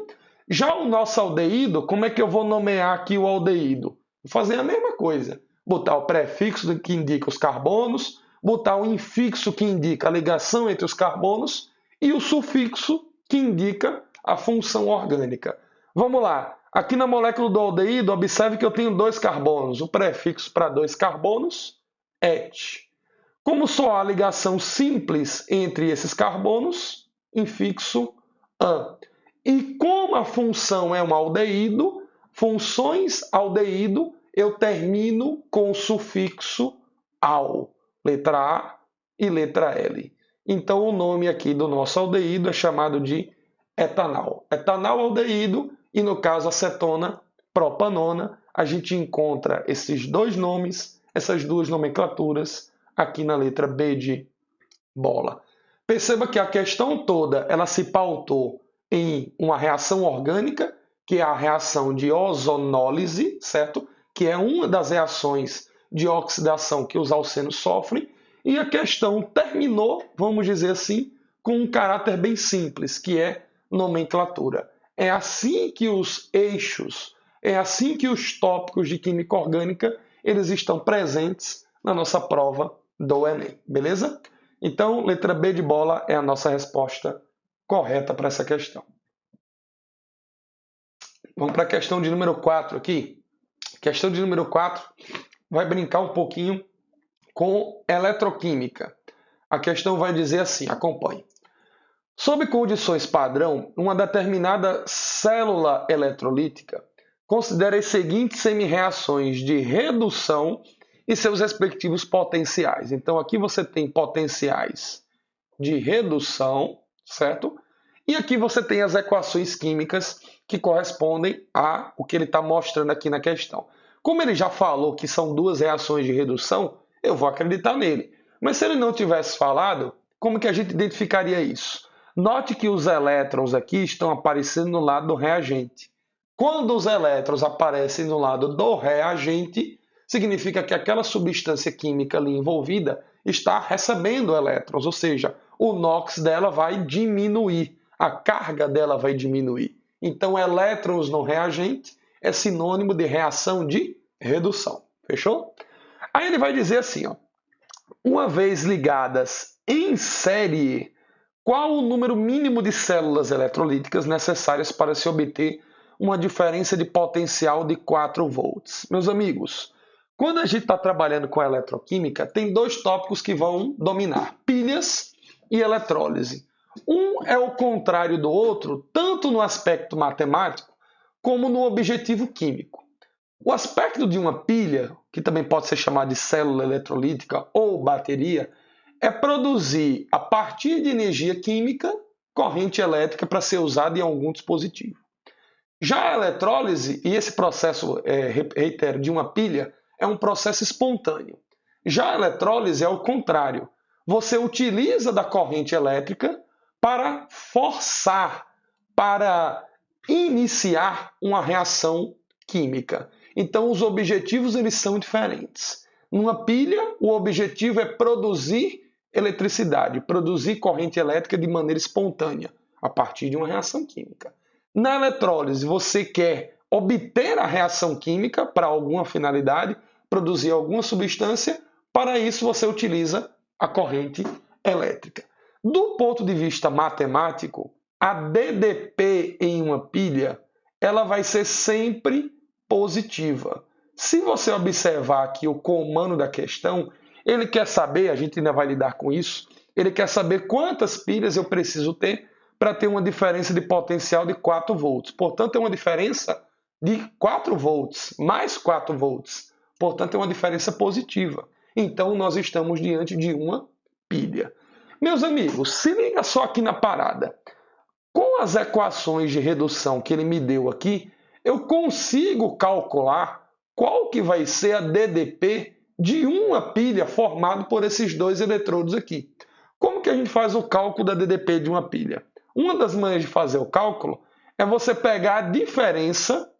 Já o nosso aldeído, como é que eu vou nomear aqui o aldeído? Vou fazer a mesma coisa. Botar o prefixo que indica os carbonos, botar o infixo que indica a ligação entre os carbonos e o sufixo que indica a função orgânica. Vamos lá. Aqui na molécula do aldeído, observe que eu tenho 2 carbonos. O prefixo para 2 carbonos, et. Como só há ligação simples entre esses carbonos, infixo an. E como a função é um aldeído, funções aldeído, eu termino com o sufixo al. Letra A e letra L. Então o nome aqui do nosso aldeído é chamado de etanal. Etanal aldeído e no caso acetona, propanona, a gente encontra esses dois nomes, essas duas nomenclaturas aqui na letra B de bola. Perceba que a questão toda ela se pautou em uma reação orgânica, que é a reação de ozonólise, certo? Que é uma das reações de oxidação que os alcenos sofrem, e a questão terminou, vamos dizer assim, com um caráter bem simples, que é nomenclatura. É assim que os eixos, é assim que os tópicos de química orgânica, eles estão presentes na nossa prova do Enem, beleza? Então, letra B de bola é a nossa resposta correta para essa questão. Vamos para a questão de número 4 aqui. Questão de número 4 vai brincar um pouquinho com eletroquímica. A questão vai dizer assim, acompanhe. Sob condições padrão, uma determinada célula eletrolítica considera as seguintes semi-reações de redução e seus respectivos potenciais. Então aqui você tem potenciais de redução, certo? E aqui você tem as equações químicas que correspondem a o que ele está mostrando aqui na questão. Como ele já falou que são 2 reações de redução, eu vou acreditar nele. Mas se ele não tivesse falado, como que a gente identificaria isso? Note que os elétrons aqui estão aparecendo no lado do reagente. Quando os elétrons aparecem no lado do reagente, significa que aquela substância química ali envolvida está recebendo elétrons, ou seja, o NOx dela vai diminuir, a carga dela vai diminuir. Então, elétrons no reagente é sinônimo de reação de redução. Fechou? Aí ele vai dizer assim, uma vez ligadas em série, qual o número mínimo de células eletrolíticas necessárias para se obter uma diferença de potencial de 4 volts? Meus amigos, quando a gente está trabalhando com a eletroquímica, tem 2 tópicos que vão dominar, pilhas e eletrólise. Um é o contrário do outro, tanto no aspecto matemático como no objetivo químico. O aspecto de uma pilha, que também pode ser chamada de célula eletrolítica ou bateria, é produzir, a partir de energia química, corrente elétrica para ser usada em algum dispositivo. Já a eletrólise, e esse processo, reitero, de uma pilha, é um processo espontâneo. Já a eletrólise é o contrário. Você utiliza da corrente elétrica para forçar, para iniciar uma reação química. Então, os objetivos eles são diferentes. Numa pilha, o objetivo é produzir eletricidade, produzir corrente elétrica de maneira espontânea, a partir de uma reação química. Na eletrólise, você quer obter a reação química para alguma finalidade, produzir alguma substância, para isso você utiliza a corrente elétrica. Do ponto de vista matemático, a DDP em uma pilha, ela vai ser sempre positiva. Se você observar aqui o comando da questão, ele quer saber, a gente ainda vai lidar com isso, ele quer saber quantas pilhas eu preciso ter para ter uma diferença de potencial de 4 volts. Portanto, é uma diferença de 4 volts, mais 4 volts. Portanto, é uma diferença positiva. Então, nós estamos diante de uma pilha. Meus amigos, se liga só aqui na parada. Com as equações de redução que ele me deu aqui, eu consigo calcular qual que vai ser a DDP de uma pilha formada por esses dois eletrodos aqui. Como que a gente faz o cálculo da DDP de uma pilha? Uma das maneiras de fazer o cálculo é você pegar a diferença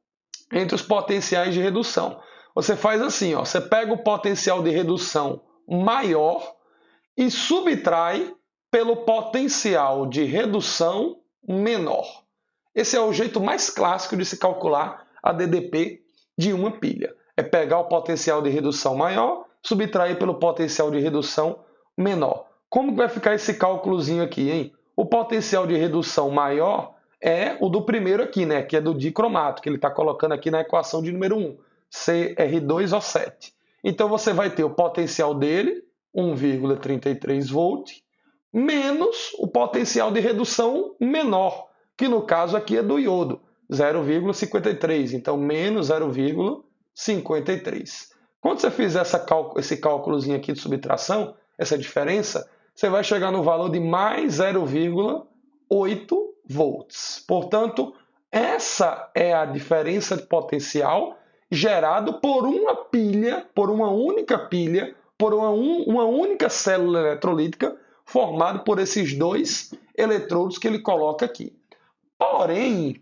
entre os potenciais de redução. Você faz assim, ó, você pega o potencial de redução maior e subtrai pelo potencial de redução menor. Esse é o jeito mais clássico de se calcular a DDP de uma pilha. É pegar o potencial de redução maior, subtrair pelo potencial de redução menor. Como que vai ficar esse cálculozinho aqui, hein? O potencial de redução maior é o do primeiro aqui, né? Que é do dicromato, que ele está colocando aqui na equação de número 1, CR2O7. Então você vai ter o potencial dele, 1,33 volt, menos o potencial de redução menor, que no caso aqui é do iodo, 0,53. Então, menos 0,53. Quando você fizer esse cálculozinho aqui de subtração, essa diferença, você vai chegar no valor de mais 0,8 volts. Portanto, essa é a diferença de potencial gerado por uma pilha, por uma única pilha, por uma única célula eletrolítica formada por esses dois eletrodos que ele coloca aqui.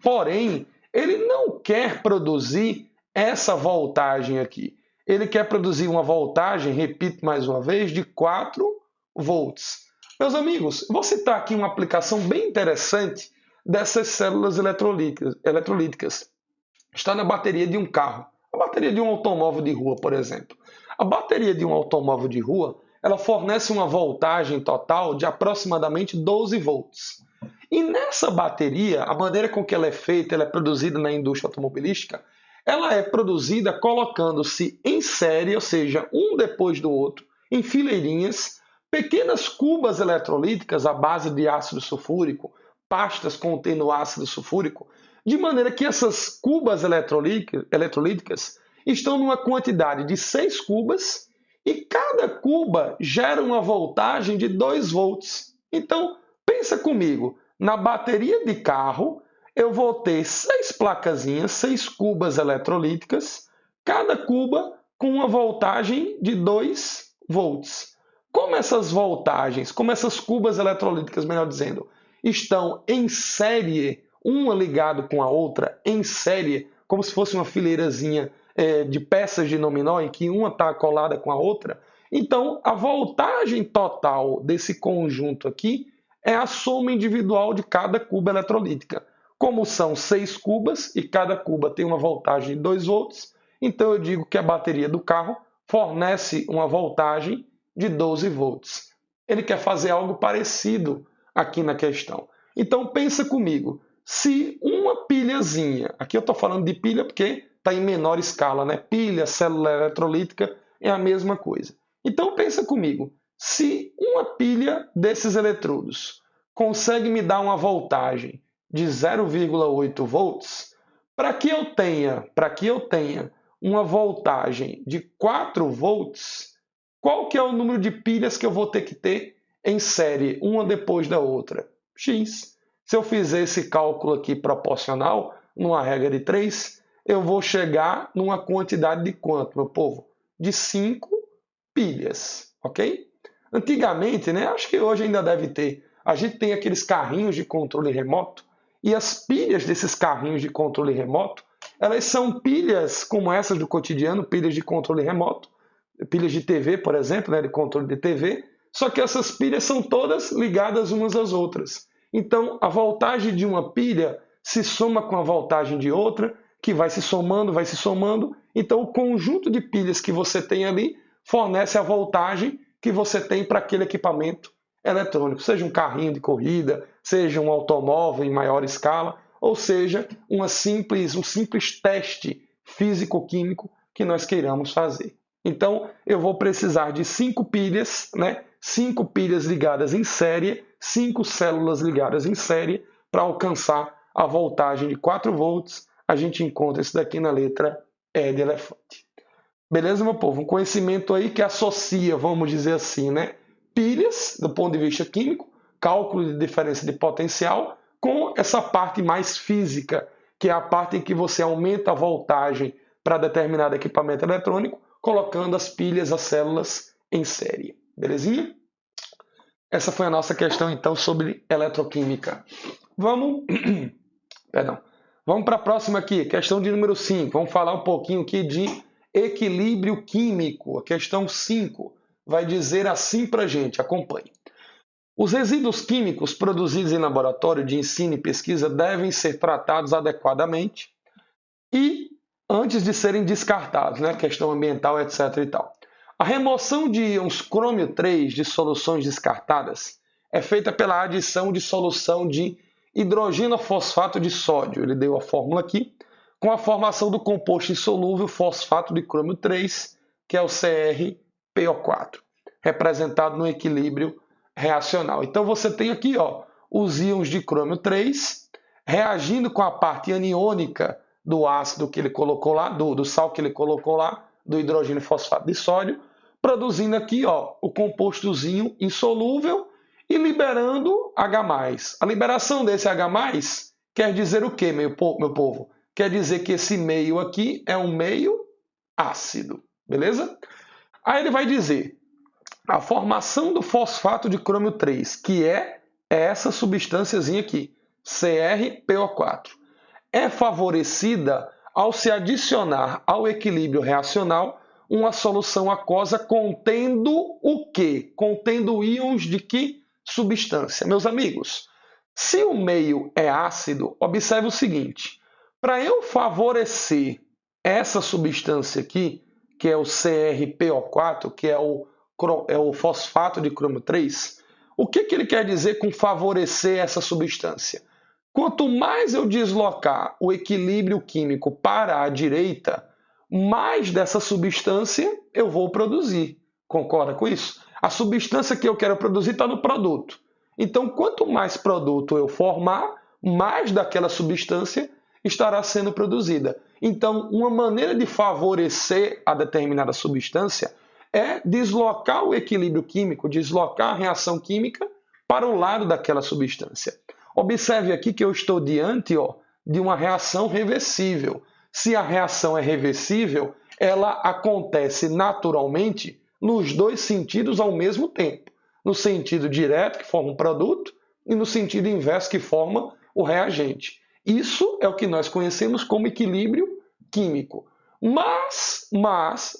Porém, ele não quer produzir essa voltagem aqui. Ele quer produzir uma voltagem, repito mais uma vez, de 4 volts. Meus amigos, vou citar aqui uma aplicação bem interessante dessas células eletrolíticas. Está na bateria de um carro, a bateria de um automóvel de rua, por exemplo. A bateria de um automóvel de rua, ela fornece uma voltagem total de aproximadamente 12 volts. E nessa bateria, a maneira com que ela é feita, ela é produzida na indústria automobilística, ela é produzida colocando-se em série, ou seja, um depois do outro, em fileirinhas, pequenas cubas eletrolíticas à base de ácido sulfúrico, pastas contendo ácido sulfúrico, de maneira que essas cubas eletrolíticas estão numa quantidade de 6 cubas e cada cuba gera uma voltagem de 2 volts. Então, pensa comigo, na bateria de carro, eu vou ter 6 placazinhas, 6 cubas eletrolíticas, cada cuba com uma voltagem de 2 volts. Como essas voltagens, como essas cubas eletrolíticas, melhor dizendo, estão em série, uma ligada com a outra, em série, como se fosse uma fileirazinha de peças de dominó, em que uma está colada com a outra, então a voltagem total desse conjunto aqui é a soma individual de cada cuba eletrolítica. Como são 6 cubas e cada cuba tem uma voltagem de 2 volts, então eu digo que a bateria do carro fornece uma voltagem de 12 volts. Ele quer fazer algo parecido aqui na questão. Então pensa comigo, se uma pilhazinha, aqui eu estou falando de pilha porque está em menor escala, né? Pilha, célula eletrolítica é a mesma coisa. Então pensa comigo, se uma pilha desses eletrodos consegue me dar uma voltagem de 0,8 volts, para que eu tenha uma voltagem de 4 volts, qual que é o número de pilhas que eu vou ter que ter em série, uma depois da outra? X. Se eu fizer esse cálculo aqui proporcional, numa regra de 3, eu vou chegar numa quantidade de quanto, meu povo? De 5 pilhas, ok? Antigamente, né, acho que hoje ainda deve ter, a gente tem aqueles carrinhos de controle remoto, e as pilhas desses carrinhos de controle remoto, elas são pilhas como essas do cotidiano, pilhas de controle remoto, pilhas de TV, por exemplo, né, de controle de TV, só que essas pilhas são todas ligadas umas às outras. Então, a voltagem de uma pilha se soma com a voltagem de outra, que vai se somando, vai se somando. Então, o conjunto de pilhas que você tem ali fornece a voltagem que você tem para aquele equipamento eletrônico, seja um carrinho de corrida, seja um automóvel em maior escala, ou seja, um simples teste físico-químico que nós queiramos fazer. Então, eu vou precisar de 5 pilhas, né? 5 pilhas ligadas em série, 5 células ligadas em série, para alcançar a voltagem de 4 volts. A gente encontra isso daqui na letra E de elefante. Beleza, meu povo? Um conhecimento aí que associa, vamos dizer assim, né? Pilhas, do ponto de vista químico, cálculo de diferença de potencial, com essa parte mais física, que é a parte em que você aumenta a voltagem para determinado equipamento eletrônico, colocando as pilhas, as células em série. Belezinha? Essa foi a nossa questão, então, sobre eletroquímica. Vamos para a próxima aqui, questão de número 5. Vamos falar um pouquinho aqui de equilíbrio químico. A questão 5 vai dizer assim para a gente, acompanhe. Os resíduos químicos produzidos em laboratório de ensino e pesquisa devem ser tratados adequadamente e antes de serem descartados, né? Questão ambiental, etc. e tal. A remoção de íons crômio 3 de soluções descartadas é feita pela adição de solução de hidrogeno-fosfato de sódio, ele deu a fórmula aqui, com a formação do composto insolúvel fosfato de crômio 3, que é o CrPO4, representado no equilíbrio reacional. Então você tem aqui os íons de crômio 3 reagindo com a parte aniônica do ácido que ele colocou lá, do sal que ele colocou lá, do hidrogênio fosfato de sódio, produzindo aqui o compostozinho insolúvel e liberando H+. A liberação desse H+, quer dizer o quê, meu povo? Quer dizer que esse meio aqui é um meio ácido, beleza? Aí ele vai dizer, a formação do fosfato de crômio 3, que é essa substânciazinha aqui, CrPO4, é favorecida ao se adicionar ao equilíbrio reacional uma solução aquosa contendo o quê? Contendo íons de que substância? Meus amigos, se o meio é ácido, observe o seguinte, para eu favorecer essa substância aqui, que é o CrPO4, que é o fosfato de crômio 3, o que ele quer dizer com favorecer essa substância? Quanto mais eu deslocar o equilíbrio químico para a direita, mais dessa substância eu vou produzir. Concorda com isso? A substância que eu quero produzir está no produto. Então, quanto mais produto eu formar, mais daquela substância estará sendo produzida. Então, uma maneira de favorecer a determinada substância é deslocar o equilíbrio químico, deslocar a reação química para o lado daquela substância. Observe aqui que eu estou diante de uma reação reversível. Se a reação é reversível, ela acontece naturalmente nos dois sentidos ao mesmo tempo. No sentido direto, que forma um produto, e no sentido inverso, que forma o reagente. Isso é o que nós conhecemos como equilíbrio químico. Mas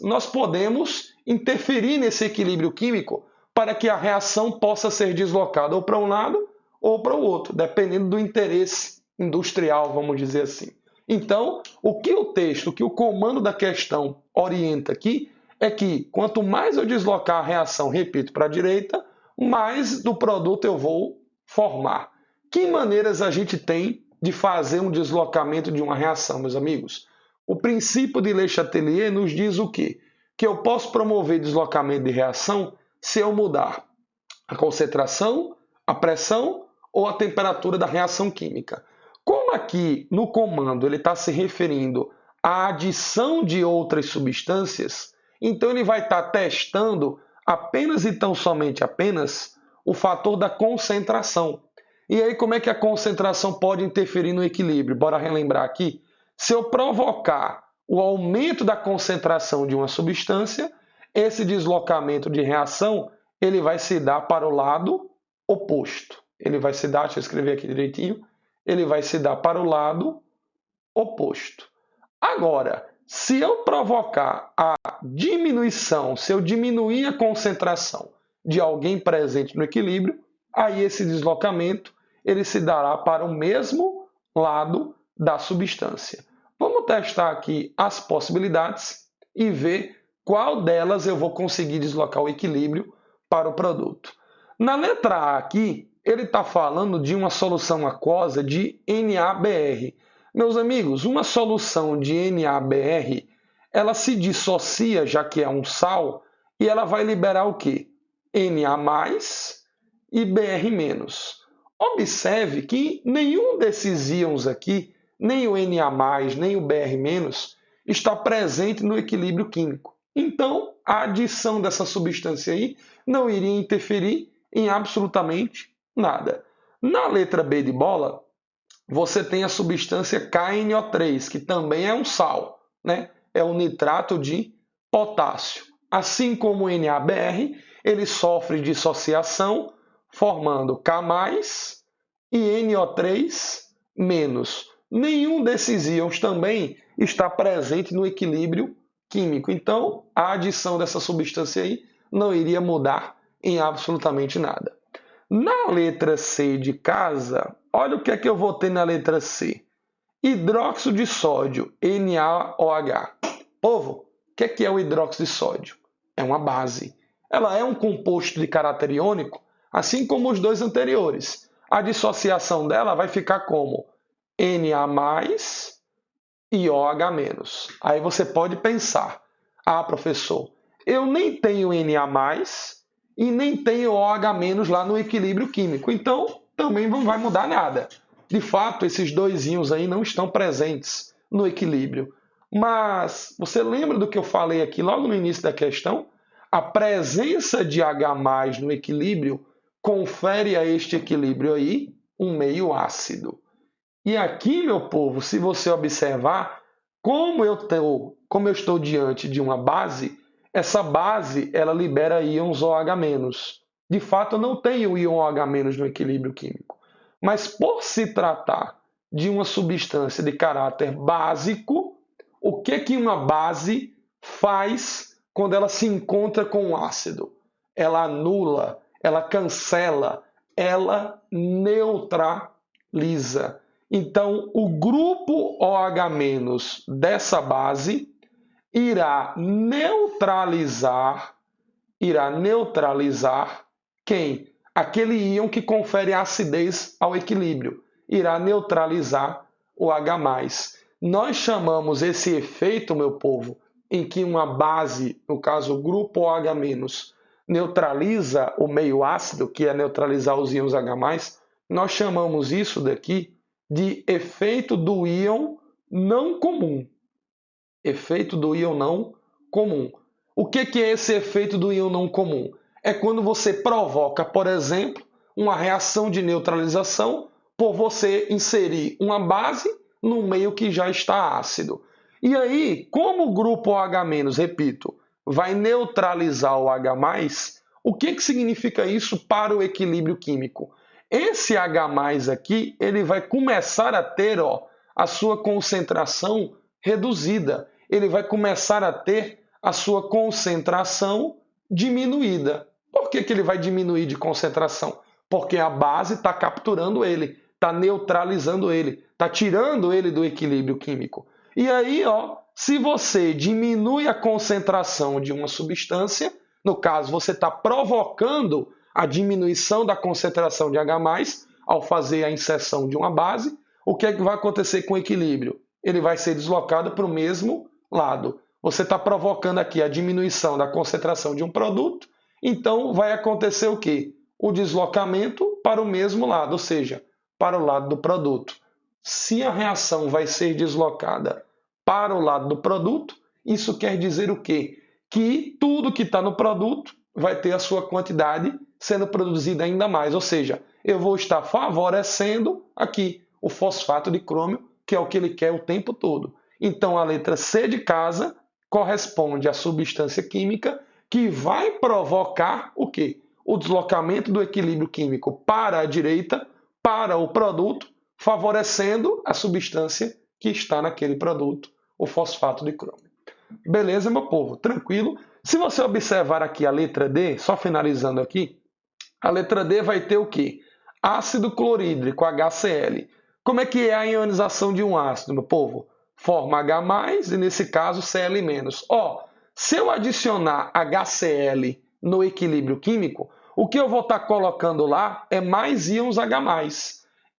nós podemos interferir nesse equilíbrio químico para que a reação possa ser deslocada ou para um lado ou para o outro, dependendo do interesse industrial, vamos dizer assim. Então, o que o comando da questão orienta aqui é que quanto mais eu deslocar a reação, repito, para a direita, mais do produto eu vou formar. Que maneiras a gente tem de fazer um deslocamento de uma reação, meus amigos? O princípio de Le Chatelier nos diz o quê? Que eu posso promover deslocamento de reação se eu mudar a concentração, a pressão ou a temperatura da reação química. Como aqui no comando ele está se referindo a adição de outras substâncias, então ele vai estar testando apenas e tão somente apenas o fator da concentração. E aí como é que a concentração pode interferir no equilíbrio? Bora relembrar aqui. Se eu provocar o aumento da concentração de uma substância, esse deslocamento de reação ele vai se dar para o lado oposto. Ele vai se dar, deixa eu escrever aqui direitinho, ele vai se dar para o lado oposto. Agora, se eu provocar a diminuição, se eu diminuir a concentração de alguém presente no equilíbrio, aí esse deslocamento ele se dará para o mesmo lado da substância. Vamos testar aqui as possibilidades e ver qual delas eu vou conseguir deslocar o equilíbrio para o produto. Na letra A aqui, ele está falando de uma solução aquosa de NaBr. Meus amigos, uma solução de NaBr, ela se dissocia, já que é um sal, e ela vai liberar o quê? Na e Br-. Observe que nenhum desses íons aqui, nem o Na+, nem o Br-, está presente no equilíbrio químico. Então, a adição dessa substância aí não iria interferir em absolutamente nada. Na letra B de bola, você tem a substância KNO3, que também é um sal, né? É o nitrato de potássio. Assim como o NaBr, ele sofre dissociação, formando K+, e NO3-. Nenhum desses íons também está presente no equilíbrio químico. Então, a adição dessa substância aí não iria mudar em absolutamente nada. Na letra C de casa, olha o que é que eu vou ter na letra C. Hidróxido de sódio, NaOH. Povo, o que é o hidróxido de sódio? É uma base. Ela é um composto de caráter iônico, assim como os dois anteriores. A dissociação dela vai ficar como Na+, e OH-. Aí você pode pensar, professor, eu nem tenho Na+, e nem tenho OH- lá no equilíbrio químico, então também não vai mudar nada. De fato, esses dois íons aí não estão presentes no equilíbrio. Mas você lembra do que eu falei aqui logo no início da questão? A presença de H+ no equilíbrio confere a este equilíbrio aí um meio ácido. E aqui, meu povo, se você observar, como eu estou diante de uma base, essa base ela libera íons OH-. De fato, eu não tenho íon OH- no equilíbrio químico. Mas por se tratar de uma substância de caráter básico, o que uma base faz quando ela se encontra com um ácido? Ela anula, ela cancela, ela neutraliza. Então, o grupo OH- dessa base irá neutralizar quem? Aquele íon que confere acidez ao equilíbrio. Irá neutralizar o H+. Nós chamamos esse efeito, meu povo, em que uma base, no caso o grupo OH-, neutraliza o meio ácido, que é neutralizar os íons H+, nós chamamos isso daqui de efeito do íon não comum. Efeito do íon não comum. O que é esse efeito do íon não comum? É quando você provoca, por exemplo, uma reação de neutralização por você inserir uma base no meio que já está ácido. E aí, como o grupo OH-, repito, vai neutralizar o H+, o que significa isso para o equilíbrio químico? Esse H+ aqui, ele vai começar a ter a sua concentração reduzida. Ele vai começar a ter a sua concentração diminuída. Por que ele vai diminuir de concentração? Porque a base está capturando ele, está neutralizando ele, está tirando ele do equilíbrio químico. E aí, se você diminui a concentração de uma substância, no caso, você está provocando a diminuição da concentração de H+, ao fazer a inserção de uma base, o que vai acontecer com o equilíbrio? Ele vai ser deslocado para o mesmo lado. Você está provocando aqui a diminuição da concentração de um produto, então vai acontecer o quê? O deslocamento para o mesmo lado, ou seja, para o lado do produto. Se a reação vai ser deslocada para o lado do produto, isso quer dizer o quê? Que tudo que está no produto vai ter a sua quantidade sendo produzida ainda mais, ou seja, eu vou estar favorecendo aqui o fosfato de crômio, que é o que ele quer o tempo todo. Então, a letra C de casa corresponde à substância química que vai provocar o quê? O deslocamento do equilíbrio químico para a direita, para o produto, favorecendo a substância que está naquele produto, o fosfato de crômio. Beleza, meu povo? Tranquilo? Se você observar aqui a letra D, só finalizando aqui, a letra D vai ter o quê? Ácido clorídrico, HCl. Como é que é a ionização de um ácido, meu povo? Forma H+, e nesse caso Cl-. Se eu adicionar HCl no equilíbrio químico, o que eu vou estar colocando lá é mais íons H+.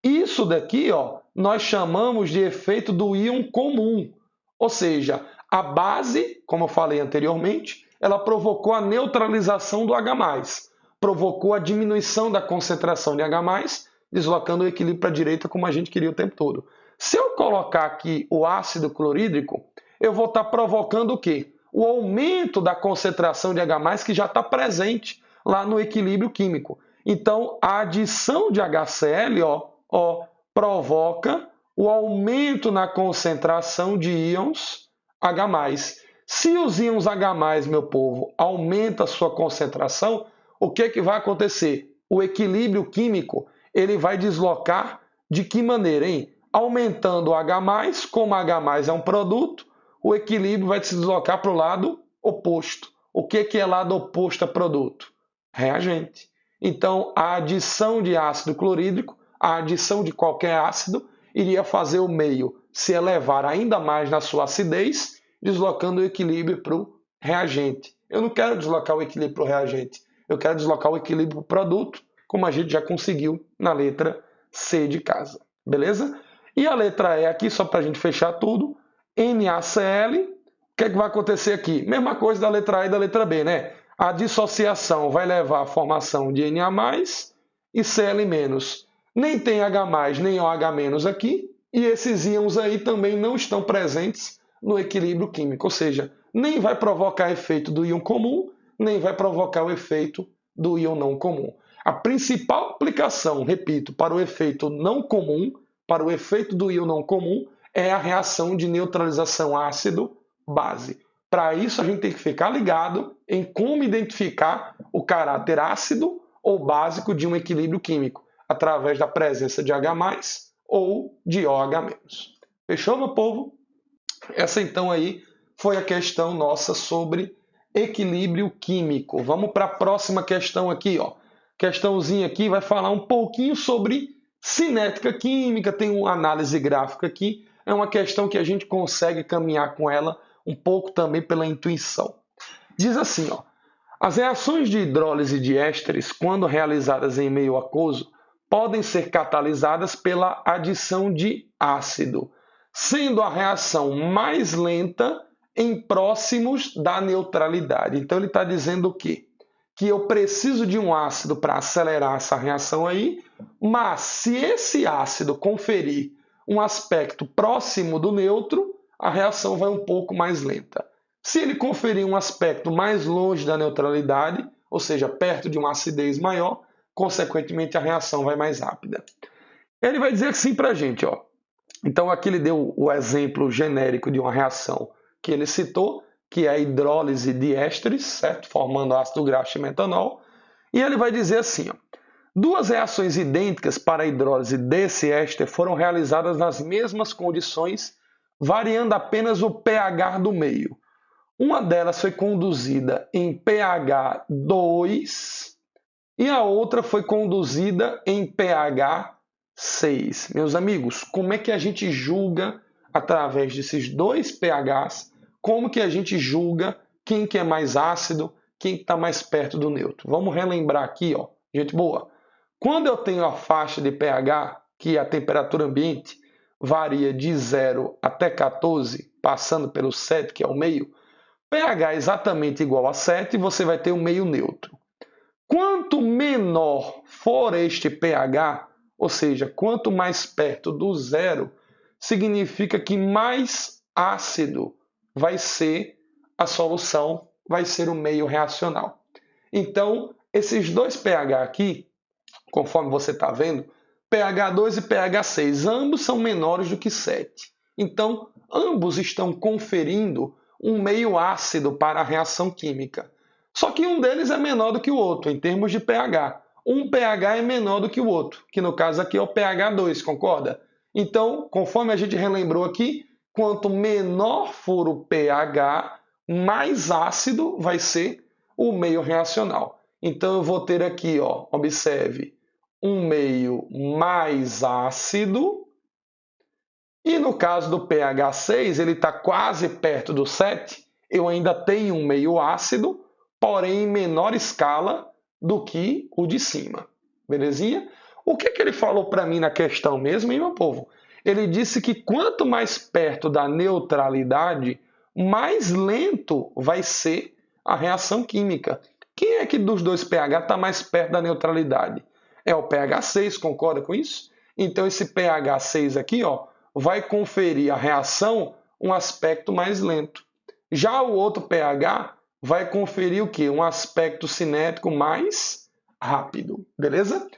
Isso daqui, nós chamamos de efeito do íon comum. Ou seja, a base, como eu falei anteriormente, ela provocou a neutralização do H+, provocou a diminuição da concentração de H+, deslocando o equilíbrio para a direita como a gente queria o tempo todo. Se eu colocar aqui o ácido clorídrico, eu vou estar provocando o quê? O aumento da concentração de H+, que já está presente lá no equilíbrio químico. Então, a adição de HCl provoca o aumento na concentração de íons H+. Se os íons H+, meu povo, aumenta a sua concentração, o que vai acontecer? O equilíbrio químico ele vai deslocar de que maneira, hein? Aumentando o H+, como H+, é um produto, o equilíbrio vai se deslocar para o lado oposto. O que é lado oposto a produto? Reagente. Então, a adição de ácido clorídrico, a adição de qualquer ácido, iria fazer o meio se elevar ainda mais na sua acidez, deslocando o equilíbrio para o reagente. Eu não quero deslocar o equilíbrio para o reagente, eu quero deslocar o equilíbrio para o produto, como a gente já conseguiu na letra C de casa. Beleza? E a letra E aqui, só para a gente fechar tudo, NaCl, o que é que vai acontecer aqui? Mesma coisa da letra A e da letra B, né? A dissociação vai levar à formação de Na+, e Cl-. Nem tem H+, nem OH- aqui, e esses íons aí também não estão presentes no equilíbrio químico, ou seja, nem vai provocar efeito do íon comum, nem vai provocar o efeito do íon não comum. A principal aplicação, repito, para o efeito não comum, para o efeito do íon não comum, é a reação de neutralização ácido-base. Para isso, a gente tem que ficar ligado em como identificar o caráter ácido ou básico de um equilíbrio químico, através da presença de H+, ou de OH-. Fechou, meu povo? Essa, então, aí foi a questão nossa sobre equilíbrio químico. Vamos para a próxima questão aqui, Questãozinha aqui vai falar um pouquinho sobre cinética química, tem uma análise gráfica aqui. É uma questão que a gente consegue caminhar com ela um pouco também pela intuição. Diz assim, as reações de hidrólise de ésteres, quando realizadas em meio aquoso, podem ser catalisadas pela adição de ácido, sendo a reação mais lenta em próximos da neutralidade. Então ele está dizendo o quê? Que eu preciso de um ácido para acelerar essa reação aí, mas se esse ácido conferir um aspecto próximo do neutro, a reação vai um pouco mais lenta. Se ele conferir um aspecto mais longe da neutralidade, ou seja, perto de uma acidez maior, consequentemente a reação vai mais rápida. Ele vai dizer assim para a gente, Então aqui ele deu o exemplo genérico de uma reação que ele citou, que é a hidrólise de ésteres, certo? Formando ácido graxo e metanol. E ele vai dizer assim, duas reações idênticas para a hidrólise desse éster foram realizadas nas mesmas condições, variando apenas o pH do meio. Uma delas foi conduzida em pH 2 e a outra foi conduzida em pH 6. Meus amigos, como é que a gente julga, através desses dois pHs, como que a gente julga quem que é mais ácido, quem está mais perto do neutro? Vamos relembrar aqui, gente boa. Quando eu tenho a faixa de pH, que é a temperatura ambiente, varia de 0 até 14, passando pelo 7, que é o meio, pH exatamente igual a 7, você vai ter um meio neutro. Quanto menor for este pH, ou seja, quanto mais perto do zero, significa que mais ácido vai ser a solução, vai ser o meio reacional. Então, esses dois pH aqui, conforme você está vendo, pH 2 e pH 6, ambos são menores do que 7. Então, ambos estão conferindo um meio ácido para a reação química. Só que um deles é menor do que o outro, em termos de pH. Um pH é menor do que o outro, que no caso aqui é o pH 2, concorda? Então, conforme a gente relembrou aqui, quanto menor for o pH, mais ácido vai ser o meio reacional. Então, eu vou ter aqui, ó, observe, um meio mais ácido. E no caso do pH 6, ele está quase perto do 7, eu ainda tenho um meio ácido, porém em menor escala do que o de cima. Belezinha? O que ele falou para mim na questão mesmo, hein, meu povo? Ele disse que quanto mais perto da neutralidade, mais lento vai ser a reação química. Quem é que dos dois pH está mais perto da neutralidade? É o pH 6, concorda com isso? Então esse pH 6 aqui, ó, vai conferir à reação um aspecto mais lento. Já o outro pH vai conferir o quê? Um aspecto cinético mais rápido, beleza?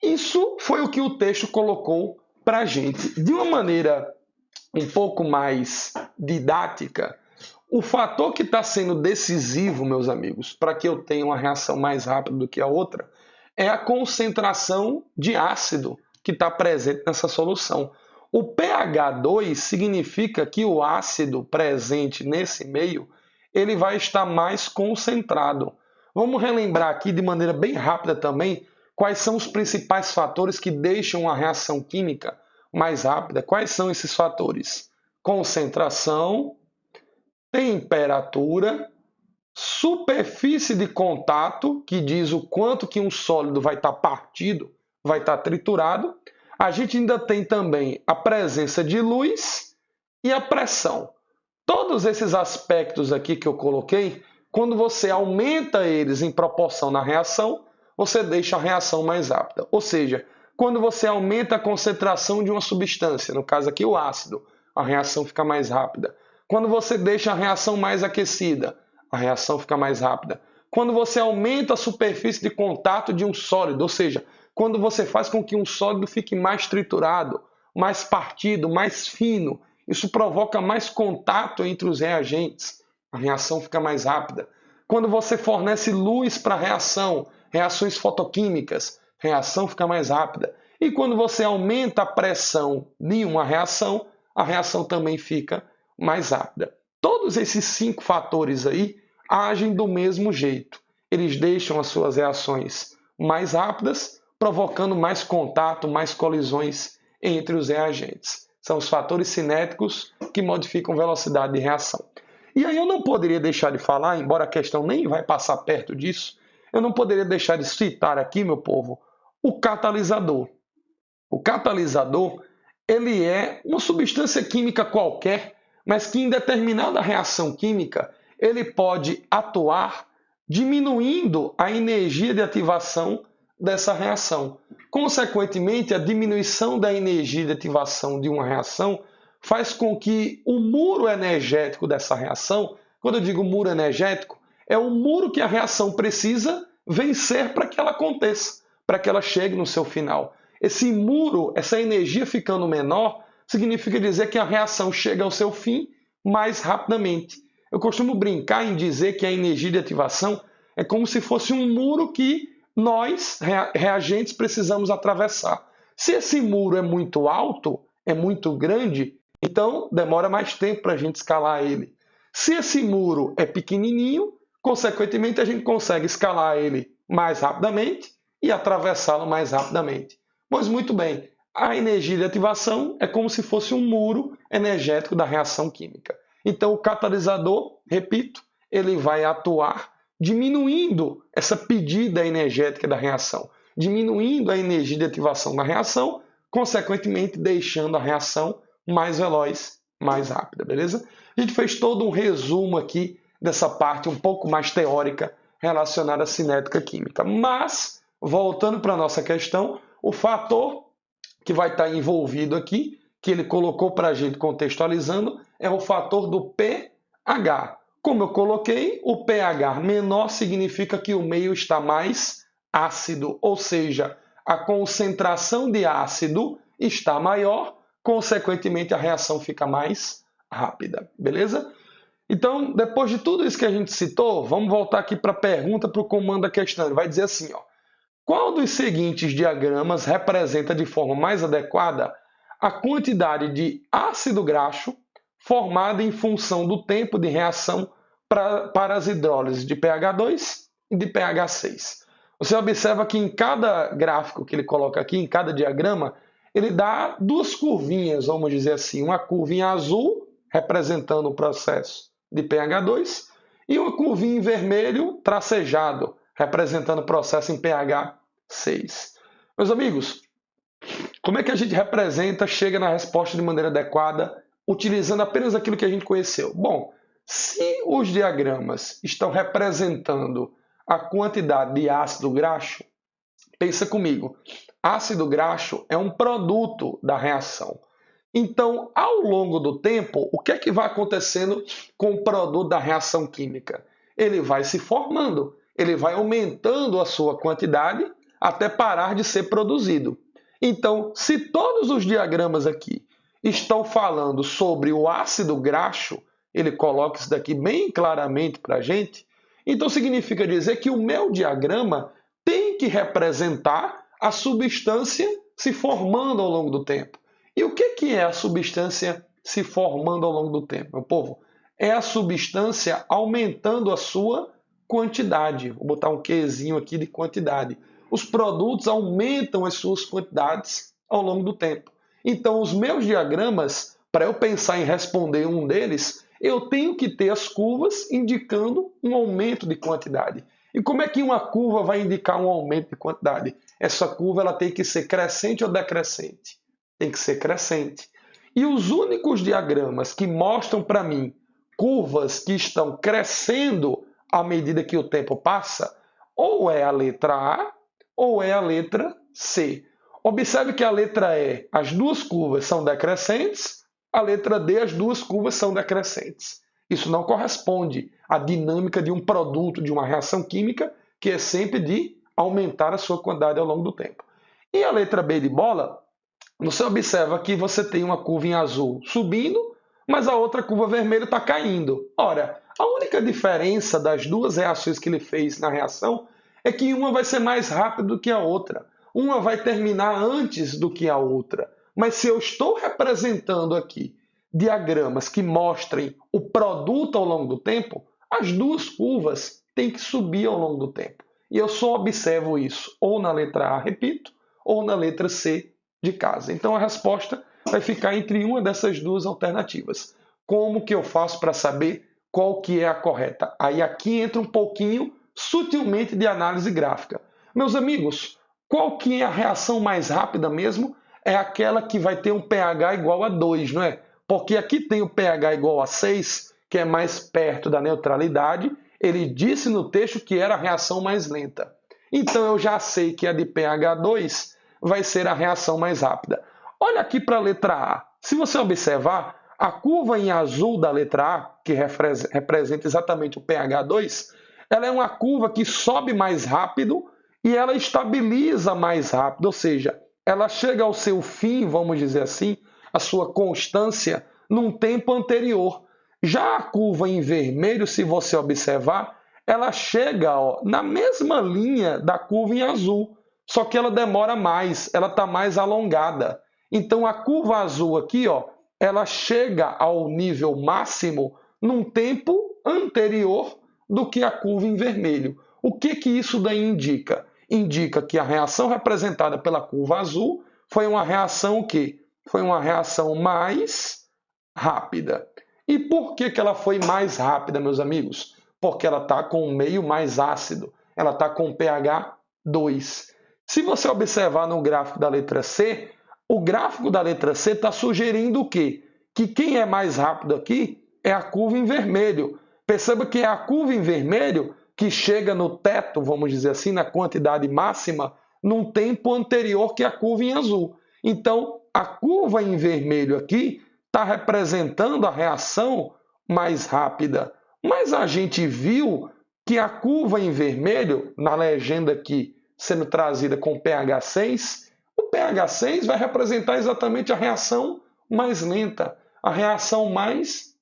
Isso foi o que o texto colocou para a gente. De uma maneira um pouco mais didática, o fator que está sendo decisivo, meus amigos, para que eu tenha uma reação mais rápida do que a outra, é a concentração de ácido que está presente nessa solução. O pH 2 significa que o ácido presente nesse meio ele vai estar mais concentrado. Vamos relembrar aqui de maneira bem rápida também quais são os principais fatores que deixam a reação química mais rápida. Quais são esses fatores? Concentração, temperatura, superfície de contato, que diz o quanto que um sólido vai estar partido, vai estar triturado. A gente ainda tem também a presença de luz e a pressão. Todos esses aspectos aqui que eu coloquei, quando você aumenta eles em proporção na reação, você deixa a reação mais rápida. Ou seja, quando você aumenta a concentração de uma substância, no caso aqui o ácido, a reação fica mais rápida. Quando você deixa a reação mais aquecida, a reação fica mais rápida. Quando você aumenta a superfície de contato de um sólido, ou seja, quando você faz com que um sólido fique mais triturado, mais partido, mais fino, isso provoca mais contato entre os reagentes, a reação fica mais rápida. Quando você fornece luz para a reação, reações fotoquímicas, a reação fica mais rápida. E quando você aumenta a pressão de uma reação, a reação também fica mais rápida. Todos esses 5 fatores aí agem do mesmo jeito. Eles deixam as suas reações mais rápidas, provocando mais contato, mais colisões entre os reagentes. São os fatores cinéticos que modificam a velocidade de reação. E aí eu não poderia deixar de falar, embora a questão nem vai passar perto disso, eu não poderia deixar de citar aqui, meu povo, o catalisador. O catalisador, ele é uma substância química qualquer, mas que em determinada reação química, ele pode atuar diminuindo a energia de ativação dessa reação. Consequentemente, a diminuição da energia de ativação de uma reação faz com que o muro energético dessa reação, quando eu digo muro energético, é o muro que a reação precisa vencer para que ela aconteça, para que ela chegue no seu final. Esse muro, essa energia ficando menor, significa dizer que a reação chega ao seu fim mais rapidamente. Eu costumo brincar em dizer que a energia de ativação é como se fosse um muro que nós, reagentes, precisamos atravessar. Se esse muro é muito alto, é muito grande, então demora mais tempo para a gente escalar ele. Se esse muro é pequenininho, consequentemente a gente consegue escalar ele mais rapidamente e atravessá-lo mais rapidamente. Pois muito bem, a energia de ativação é como se fosse um muro energético da reação química. Então o catalisador, repito, ele vai atuar diminuindo essa pedida energética da reação, diminuindo a energia de ativação da reação, consequentemente deixando a reação mais veloz, mais rápida, beleza? A gente fez todo um resumo aqui dessa parte um pouco mais teórica relacionada à cinética química. Mas, voltando para a nossa questão, o fator que vai estar envolvido aqui, que ele colocou para a gente contextualizando é o fator do pH. Como eu coloquei, o pH menor significa que o meio está mais ácido, ou seja, a concentração de ácido está maior, consequentemente a reação fica mais rápida, beleza? Então, depois de tudo isso que a gente citou, vamos voltar aqui para a pergunta, para o comando da questão. Ele vai dizer assim, ó, qual dos seguintes diagramas representa de forma mais adequada a quantidade de ácido graxo formada em função do tempo de reação para as hidrólises de pH 2 e de pH 6? Você observa que em cada gráfico que ele coloca aqui, em cada diagrama, ele dá duas curvinhas, vamos dizer assim, uma curvinha azul, representando o processo de pH 2, e uma curvinha em vermelho, tracejado, representando o processo em pH 6. Meus amigos, como é que a gente representa, chega na resposta de maneira adequada, utilizando apenas aquilo que a gente conheceu? Bom, se os diagramas estão representando a quantidade de ácido graxo, pensa comigo, ácido graxo é um produto da reação. Então, ao longo do tempo, o que é que vai acontecendo com o produto da reação química? Ele vai se formando, ele vai aumentando a sua quantidade até parar de ser produzido. Então, se todos os diagramas aqui estão falando sobre o ácido graxo, ele coloca isso daqui bem claramente para a gente, então significa dizer que o meu diagrama tem que representar a substância se formando ao longo do tempo. E o que é a substância se formando ao longo do tempo, meu povo? É a substância aumentando a sua quantidade. Vou botar um Qzinho aqui de quantidade. Os produtos aumentam as suas quantidades ao longo do tempo. Então, os meus diagramas, para eu pensar em responder um deles, eu tenho que ter as curvas indicando um aumento de quantidade. E como é que uma curva vai indicar um aumento de quantidade? Essa curva ela tem que ser crescente ou decrescente? Tem que ser crescente. E os únicos diagramas que mostram para mim curvas que estão crescendo à medida que o tempo passa, ou é a letra A ou é a letra C. Observe que a letra E, as duas curvas são decrescentes, a letra D, as duas curvas são decrescentes. Isso não corresponde à dinâmica de um produto, de uma reação química, que é sempre de aumentar a sua quantidade ao longo do tempo. E a letra B de bola, você observa que você tem uma curva em azul subindo, mas a outra curva vermelha está caindo. Ora, a única diferença das duas reações que ele fez na reação é que uma vai ser mais rápida do que a outra. Uma vai terminar antes do que a outra. Mas se eu estou representando aqui diagramas que mostrem o produto ao longo do tempo, as duas curvas têm que subir ao longo do tempo. E eu só observo isso ou na letra A, repito, ou na letra C de casa. Então a resposta vai ficar entre uma dessas duas alternativas. Como que eu faço para saber qual que é a correta? Aí aqui entra um pouquinho sutilmente de análise gráfica. Meus amigos, qual que é a reação mais rápida mesmo? É aquela que vai ter um pH igual a 2, não é? Porque aqui tem o pH igual a 6, que é mais perto da neutralidade. Ele disse no texto que era a reação mais lenta. Então eu já sei que a de pH 2 vai ser a reação mais rápida. Olha aqui para a letra A. Se você observar, a curva em azul da letra A, que representa exatamente o pH 2, ela é uma curva que sobe mais rápido e ela estabiliza mais rápido, ou seja, ela chega ao seu fim, vamos dizer assim, a sua constância, num tempo anterior. Já a curva em vermelho, se você observar, ela chega na mesma linha da curva em azul, só que ela demora mais, ela está mais alongada. Então a curva azul aqui, ela chega ao nível máximo num tempo anterior do que a curva em vermelho. O que isso daí indica? Indica que a reação representada pela curva azul foi uma reação que foi uma reação mais rápida. E por que ela foi mais rápida, meus amigos? Porque ela está com um meio mais ácido, ela está com pH 2. Se você observar no gráfico da letra C, o gráfico da letra C está sugerindo o quê? Que quem é mais rápido aqui é a curva em vermelho. Perceba que é a curva em vermelho que chega no teto, vamos dizer assim, na quantidade máxima, num tempo anterior que a curva em azul. Então, a curva em vermelho aqui está representando a reação mais rápida. Mas a gente viu que a curva em vermelho, na legenda aqui sendo trazida com pH 6, o pH 6 vai representar exatamente a reação mais lenta, a reação mais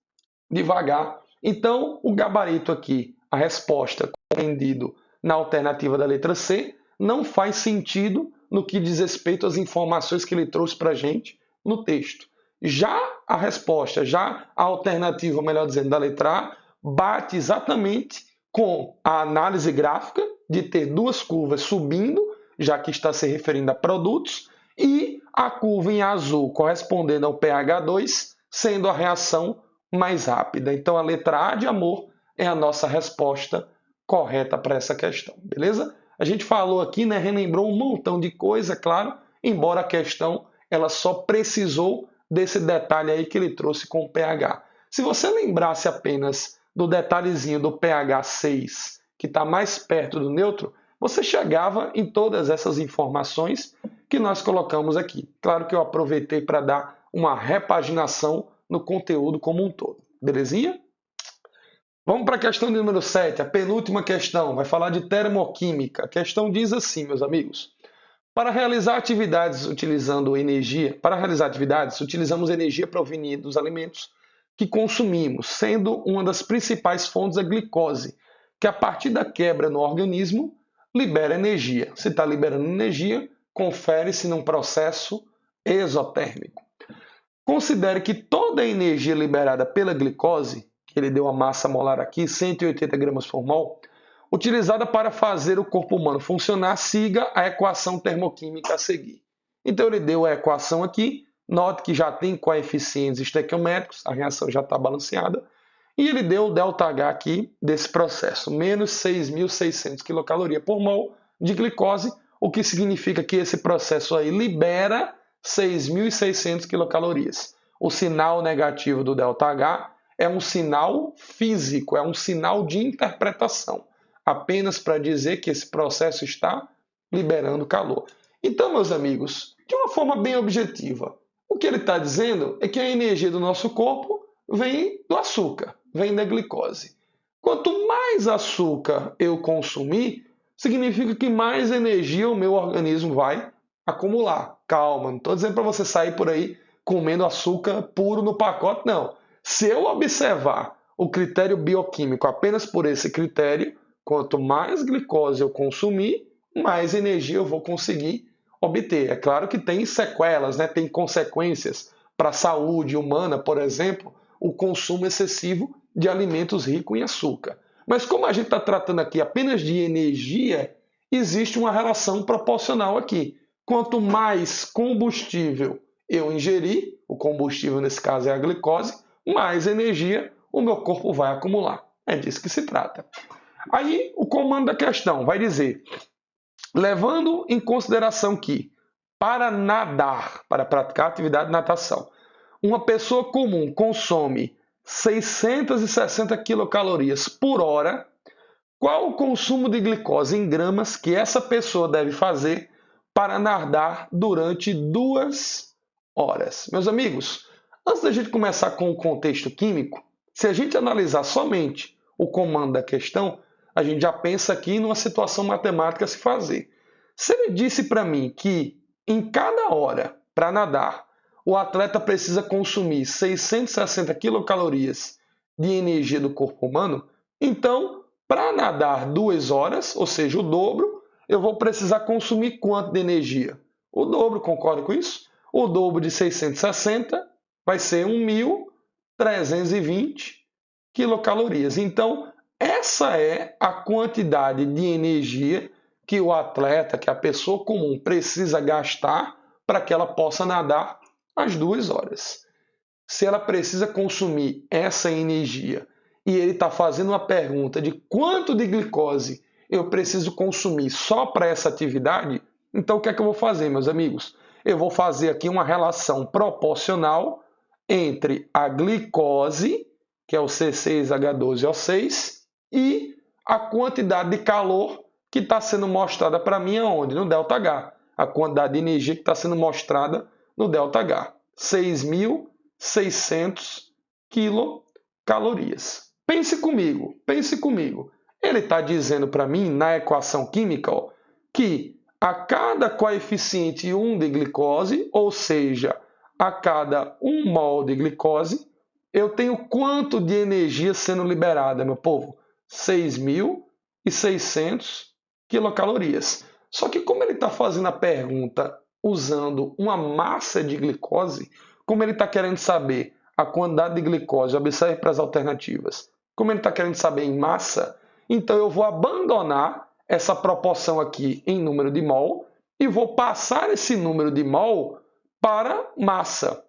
devagar. Então, o gabarito aqui, a resposta compreendido na alternativa da letra C, não faz sentido no que diz respeito às informações que ele trouxe para a gente no texto. Já a resposta, já a alternativa, melhor dizendo, da letra A, bate exatamente com a análise gráfica de ter duas curvas subindo, já que está se referindo a produtos, e a curva em azul correspondendo ao pH 2, sendo a reação mais rápida. Então a letra A de amor é a nossa resposta correta para essa questão, beleza? A gente falou aqui, né, relembrou um montão de coisa, claro, embora a questão ela só precisou desse detalhe aí que ele trouxe com o pH. Se você lembrasse apenas do detalhezinho do pH 6, que está mais perto do neutro, você chegava em todas essas informações que nós colocamos aqui. Claro que eu aproveitei para dar uma repaginação no conteúdo como um todo. Belezinha? Vamos para a questão de número 7, a penúltima questão. Vai falar de termoquímica. A questão diz assim, meus amigos. Para realizar atividades, utilizamos energia proveniente dos alimentos que consumimos, sendo uma das principais fontes a glicose, que a partir da quebra no organismo libera energia. Se está liberando energia, confere-se num processo exotérmico. Considere que toda a energia liberada pela glicose, que ele deu a massa molar aqui, 180 gramas por mol, utilizada para fazer o corpo humano funcionar, siga a equação termoquímica a seguir. Então ele deu a equação aqui, note que já tem coeficientes estequiométricos, a reação já está balanceada, e ele deu o ΔH aqui desse processo, menos 6.600 kcal por mol de glicose, o que significa que esse processo aí libera 6.600 quilocalorias. O sinal negativo do ΔH é um sinal físico, é um sinal de interpretação, apenas para dizer que esse processo está liberando calor. Então, meus amigos, de uma forma bem objetiva, o que ele está dizendo é que a energia do nosso corpo vem do açúcar, vem da glicose. Quanto mais açúcar eu consumir, significa que mais energia o meu organismo vai acumular. Calma, não estou dizendo para você sair por aí comendo açúcar puro no pacote, não. Se eu observar o critério bioquímico apenas por esse critério, quanto mais glicose eu consumir, mais energia eu vou conseguir obter. É claro que tem sequelas, né? Tem consequências para a saúde humana, por exemplo, o consumo excessivo de alimentos ricos em açúcar. Mas como a gente está tratando aqui apenas de energia, existe uma relação proporcional aqui. Quanto mais combustível eu ingerir, o combustível nesse caso é a glicose, mais energia o meu corpo vai acumular. É disso que se trata. Aí o comando da questão vai dizer, levando em consideração que para nadar, para praticar atividade de natação, uma pessoa comum consome 660 quilocalorias por hora, qual o consumo de glicose em gramas que essa pessoa deve fazer para nadar durante 2 horas? Meus amigos, antes da gente começar com o contexto químico, se a gente analisar somente o comando da questão, a gente já pensa aqui numa situação matemática a se fazer. Se ele disse para mim que em cada hora para nadar, o atleta precisa consumir 660 quilocalorias de energia do corpo humano, então, para nadar 2 horas, ou seja, o dobro, eu vou precisar consumir quanto de energia? O dobro, concorda com isso? O dobro de 660 vai ser 1.320 quilocalorias. Então, essa é a quantidade de energia que o atleta, que a pessoa comum precisa gastar para que ela possa nadar as 2 horas. Se ela precisa consumir essa energia e ele está fazendo uma pergunta de quanto de glicose eu preciso consumir só para essa atividade, então o que é que eu vou fazer, meus amigos? Eu vou fazer aqui uma relação proporcional entre a glicose, que é o C6H12O6, e a quantidade de calor que está sendo mostrada para mim aonde? No ΔH. A quantidade de energia que está sendo mostrada no ΔH, 6.600 quilocalorias. Pense comigo, pense comigo. Ele está dizendo para mim, na equação química, ó, que a cada coeficiente 1 de glicose, ou seja, a cada 1 mol de glicose, eu tenho quanto de energia sendo liberada, meu povo? 6.600 quilocalorias. Só que como ele está fazendo a pergunta usando uma massa de glicose, como ele está querendo saber a quantidade de glicose, observe para as alternativas, como ele está querendo saber em massa, então eu vou abandonar essa proporção aqui em número de mol e vou passar esse número de mol para massa.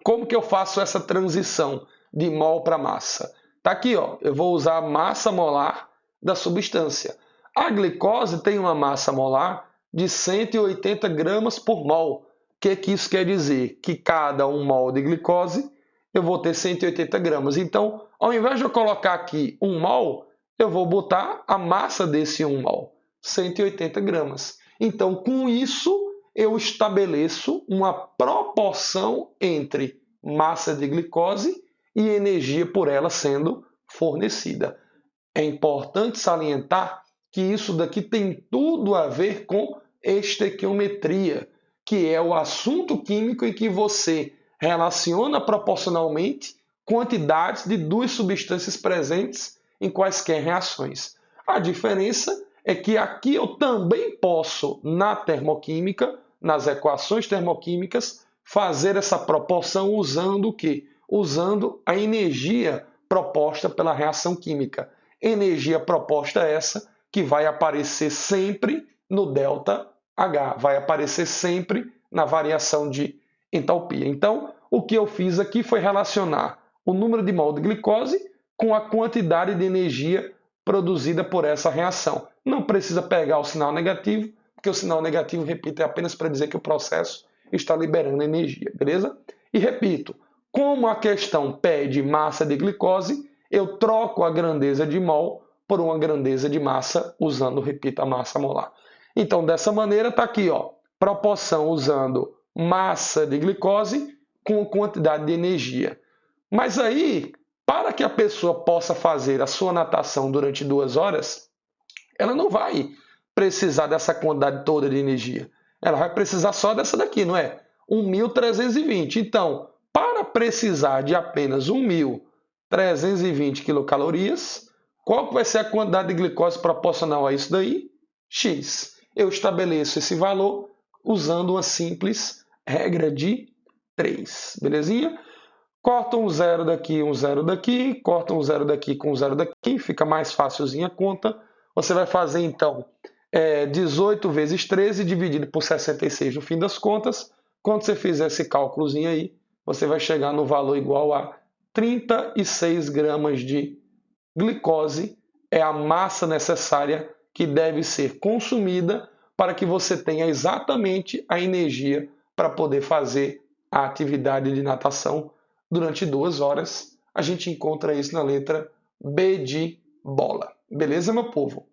Como que eu faço essa transição de mol para massa? Tá aqui, ó, eu vou usar a massa molar da substância. A glicose tem uma massa molar de 180 gramas por mol. O que isso quer dizer? Que cada 1 mol de glicose eu vou ter 180 gramas. Então, ao invés de eu colocar aqui 1 mol, eu vou botar a massa desse 1 mol, 180 gramas. Então, com isso, eu estabeleço uma proporção entre massa de glicose e energia por ela sendo fornecida. É importante salientar que isso daqui tem tudo a ver com estequiometria, que é o assunto químico em que você relaciona proporcionalmente quantidades de duas substâncias presentes em quaisquer reações. A diferença é que aqui eu também posso, na termoquímica, nas equações termoquímicas, fazer essa proporção usando o quê? Usando a energia proposta pela reação química. Energia proposta essa que vai aparecer sempre no ΔH, vai aparecer sempre na variação de entalpia. Então, o que eu fiz aqui foi relacionar o número de mol de glicose com a quantidade de energia produzida por essa reação. Não precisa pegar o sinal negativo, porque o sinal negativo, repito, é apenas para dizer que o processo está liberando energia, beleza? E repito, como a questão pede massa de glicose, eu troco a grandeza de mol por uma grandeza de massa, usando, repito, a massa molar. Então, dessa maneira, está aqui, ó, proporção usando massa de glicose com quantidade de energia. Mas aí, para que a pessoa possa fazer a sua natação durante 2 horas, ela não vai precisar dessa quantidade toda de energia. Ela vai precisar só dessa daqui, não é? 1.320. Então, para precisar de apenas 1.320 quilocalorias, qual vai ser a quantidade de glicose proporcional a isso daí? X. Eu estabeleço esse valor usando uma simples regra de 3. Belezinha? Corta um zero daqui, um zero daqui, corta um zero daqui com um zero daqui, fica mais facilzinha a conta. Você vai fazer, então, 18 vezes 13 dividido por 66 no fim das contas. Quando você fizer esse cálculozinho aí, você vai chegar no valor igual a 36 gramas de glicose. É a massa necessária que deve ser consumida para que você tenha exatamente a energia para poder fazer a atividade de natação durante 2 horas. A gente encontra isso na letra B de bola. Beleza, meu povo?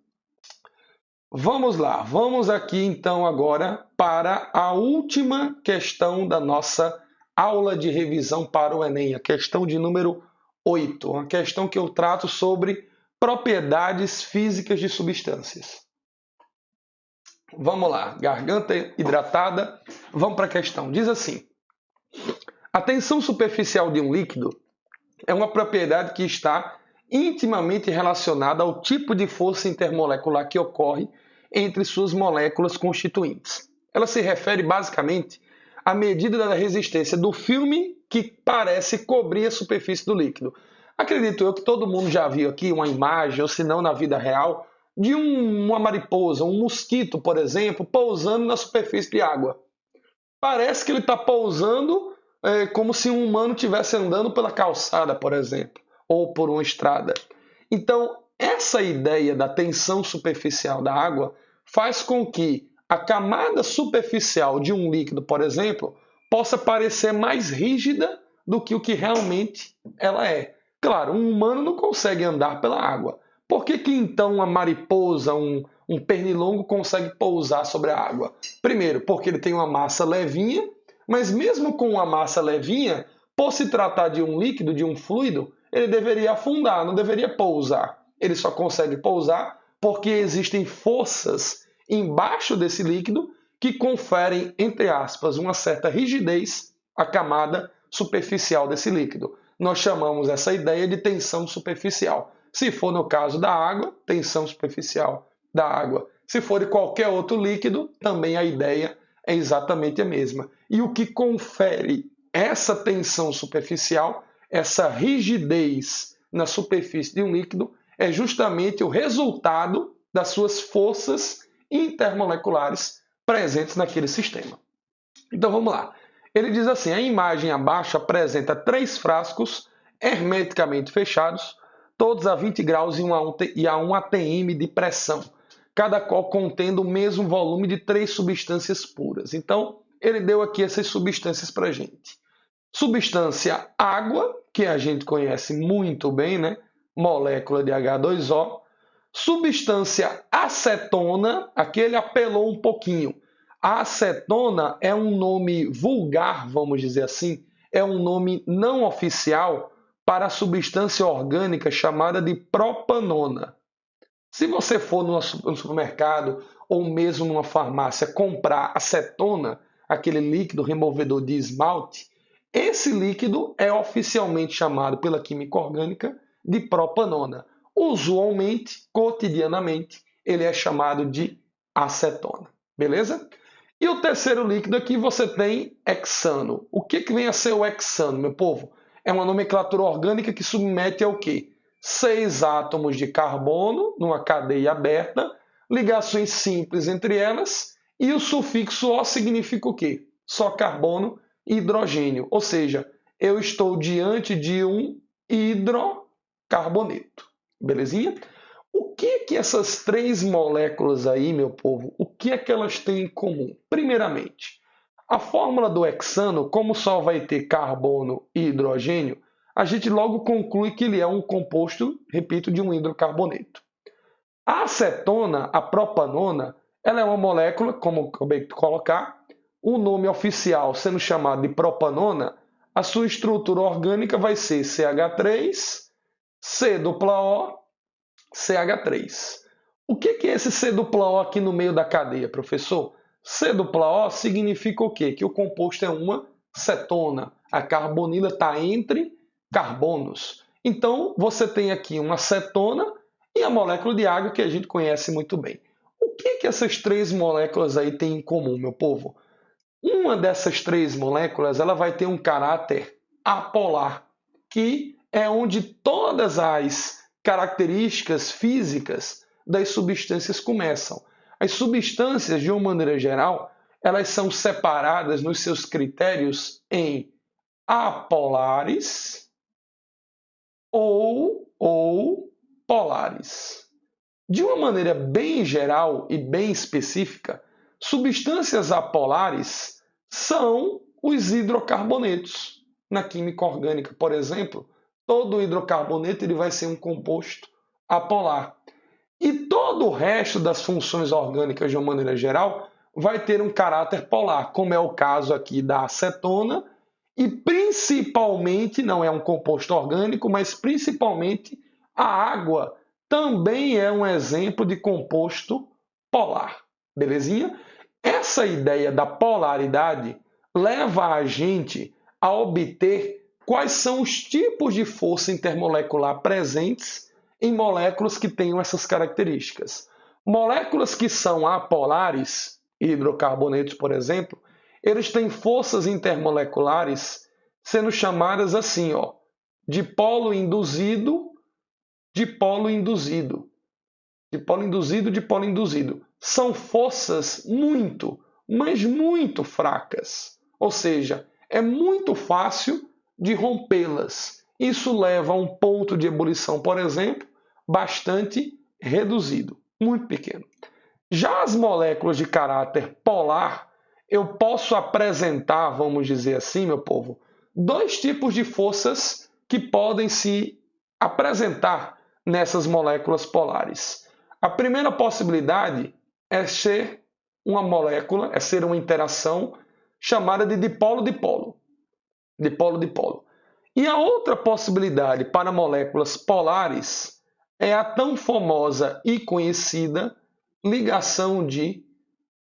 Vamos lá, vamos aqui então agora para a última questão da nossa aula de revisão para o Enem, a questão de número 8, uma questão que eu trato sobre propriedades físicas de substâncias. Vamos lá, garganta hidratada, vamos para a questão. Diz assim: a tensão superficial de um líquido é uma propriedade que está intimamente relacionada ao tipo de força intermolecular que ocorre entre suas moléculas constituintes. Ela se refere basicamente à medida da resistência do filme que parece cobrir a superfície do líquido. Acredito eu que todo mundo já viu aqui uma imagem, ou se não na vida real, de uma mariposa, um mosquito, por exemplo, pousando na superfície de água. Parece que ele está pousando como se um humano estivesse andando pela calçada, por exemplo, ou por uma estrada. Então, essa ideia da tensão superficial da água faz com que a camada superficial de um líquido, por exemplo, possa parecer mais rígida do que o que realmente ela é. Claro, um humano não consegue andar pela água. Por que então uma mariposa, um pernilongo consegue pousar sobre a água? Primeiro, porque ele tem uma massa levinha, Mas mesmo com uma massa levinha, por se tratar de um líquido, de um fluido, ele deveria afundar, não deveria pousar. Ele só consegue pousar porque existem forças embaixo desse líquido que conferem, entre aspas, uma certa rigidez à camada superficial desse líquido. Nós chamamos essa ideia de tensão superficial. Se for no caso da água, tensão superficial da água. Se for de qualquer outro líquido, também a ideia é exatamente a mesma. E o que confere essa tensão superficial, essa rigidez na superfície de um líquido, é justamente o resultado das suas forças intermoleculares presentes naquele sistema. Então vamos lá. Ele diz assim: a imagem abaixo apresenta 3 frascos hermeticamente fechados, todos a 20 graus e a 1 atm de pressão, cada qual contendo o mesmo volume de 3 substâncias puras. Então, ele deu aqui essas substâncias para a gente. Substância água, que a gente conhece muito bem, né? Molécula de H2O. Substância acetona, aqui ele apelou um pouquinho. A acetona é um nome vulgar, vamos dizer assim, é um nome não oficial para a substância orgânica chamada de propanona. Se você for no supermercado ou mesmo numa farmácia comprar acetona, aquele líquido removedor de esmalte, esse líquido é oficialmente chamado pela química orgânica de propanona. Usualmente, cotidianamente, ele é chamado de acetona. Beleza? E o terceiro líquido aqui você tem hexano. O que vem a ser o hexano, meu povo? É uma nomenclatura orgânica que submete ao quê? 6 átomos de carbono numa cadeia aberta, ligações simples entre elas, e o sufixo O significa o quê? Só carbono e hidrogênio. Ou seja, eu estou diante de um hidrocarboneto. Belezinha? O que essas 3 moléculas aí, meu povo, o que é que elas têm em comum? Primeiramente, a fórmula do hexano, como só vai ter carbono e hidrogênio, a gente logo conclui que ele é um composto, repito, de um hidrocarboneto. A acetona, a propanona, ela é uma molécula, como eu acabei de colocar, o nome oficial sendo chamado de propanona, a sua estrutura orgânica vai ser CH3, C-O, CH3. O que é esse C-O aqui no meio da cadeia, professor? C-O significa o quê? Que o composto é uma cetona. A carbonila está entre carbonos. Então, você tem aqui uma cetona e a molécula de água que a gente conhece muito bem. O que essas 3 moléculas aí têm em comum, meu povo? Uma dessas 3 moléculas ela vai ter um caráter apolar, que é onde todas as características físicas das substâncias começam. As substâncias, de uma maneira geral, elas são separadas nos seus critérios em apolares ou polares. De uma maneira bem geral e bem específica, substâncias apolares são os hidrocarbonetos. Na química orgânica, por exemplo, todo hidrocarboneto ele vai ser um composto apolar. E todo o resto das funções orgânicas, de uma maneira geral, vai ter um caráter polar, como é o caso aqui da acetona, e principalmente, não é um composto orgânico, mas principalmente a água também é um exemplo de composto polar. Belezinha? Essa ideia da polaridade leva a gente a obter quais são os tipos de força intermolecular presentes em moléculas que tenham essas características. Moléculas que são apolares, hidrocarbonetos, por exemplo, eles têm forças intermoleculares sendo chamadas assim, ó, de polo induzido, de polo induzido, de polo induzido, de polo induzido. São forças muito, mas muito fracas. Ou seja, é muito fácil de rompê-las. Isso leva a um ponto de ebulição, por exemplo, bastante reduzido, muito pequeno. Já as moléculas de caráter polar, eu posso apresentar, vamos dizer assim, meu povo, 2 tipos de forças que podem se apresentar nessas moléculas polares. A primeira possibilidade é ser uma molécula, é ser uma interação chamada de dipolo-dipolo. Dipolo-dipolo. E a outra possibilidade para moléculas polares é a tão famosa e conhecida ligação de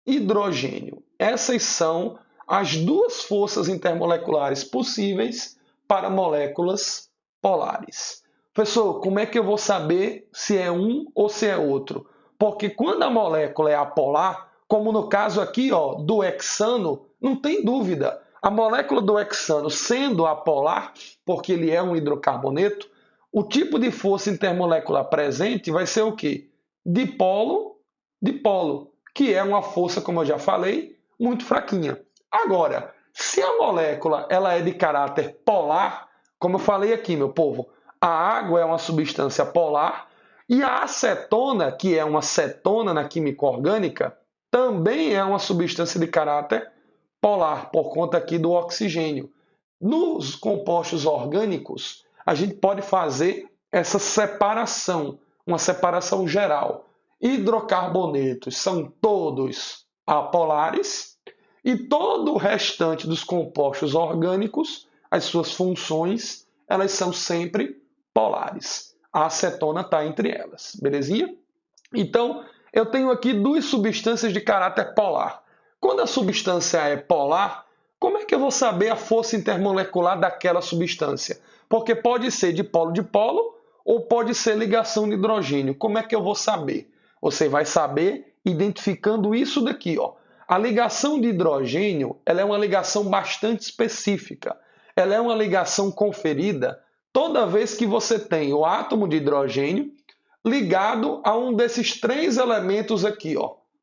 hidrogênio. Essas são as duas forças intermoleculares possíveis para moléculas polares. Professor, como é que eu vou saber se é um ou se é outro? Porque quando a molécula é apolar, como no caso aqui do hexano, não tem dúvida. A molécula do hexano sendo apolar, porque ele é um hidrocarboneto, o tipo de força intermolecular presente vai ser o quê? Dipolo-dipolo, que é uma força, como eu já falei, muito fraquinha. Agora, se a molécula ela é de caráter polar, como eu falei aqui, meu povo, a água é uma substância polar e a acetona, que é uma cetona na química orgânica, também é uma substância de caráter polar, por conta aqui do oxigênio. Nos compostos orgânicos, a gente pode fazer essa separação, uma separação geral. Hidrocarbonetos são todos apolares e todo o restante dos compostos orgânicos, as suas funções, elas são sempre polares. A acetona está entre elas, belezinha? Então, eu tenho aqui duas substâncias de caráter polar. Quando a substância é polar, como é que eu vou saber a força intermolecular daquela substância? Porque pode ser dipolo-dipolo ou pode ser ligação de hidrogênio. Como é que eu vou saber? Você vai saber identificando isso daqui. A ligação de hidrogênio ela é uma ligação bastante específica. Ela é uma ligação conferida toda vez que você tem o átomo de hidrogênio ligado a um desses três elementos aqui,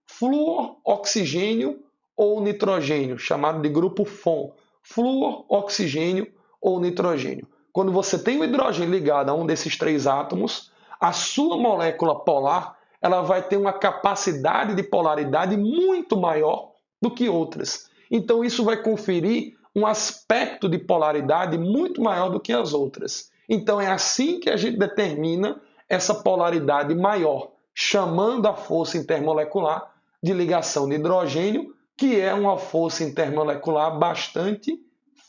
flúor, oxigênio ou nitrogênio, chamado de grupo FON, flúor, oxigênio ou nitrogênio. Quando você tem o hidrogênio ligado a um desses três átomos, a sua molécula polar ela vai ter uma capacidade de polaridade muito maior do que outras. Então isso vai conferir um aspecto de polaridade muito maior do que as outras. Então é assim que a gente determina essa polaridade maior, chamando a força intermolecular de ligação de hidrogênio, que é uma força intermolecular bastante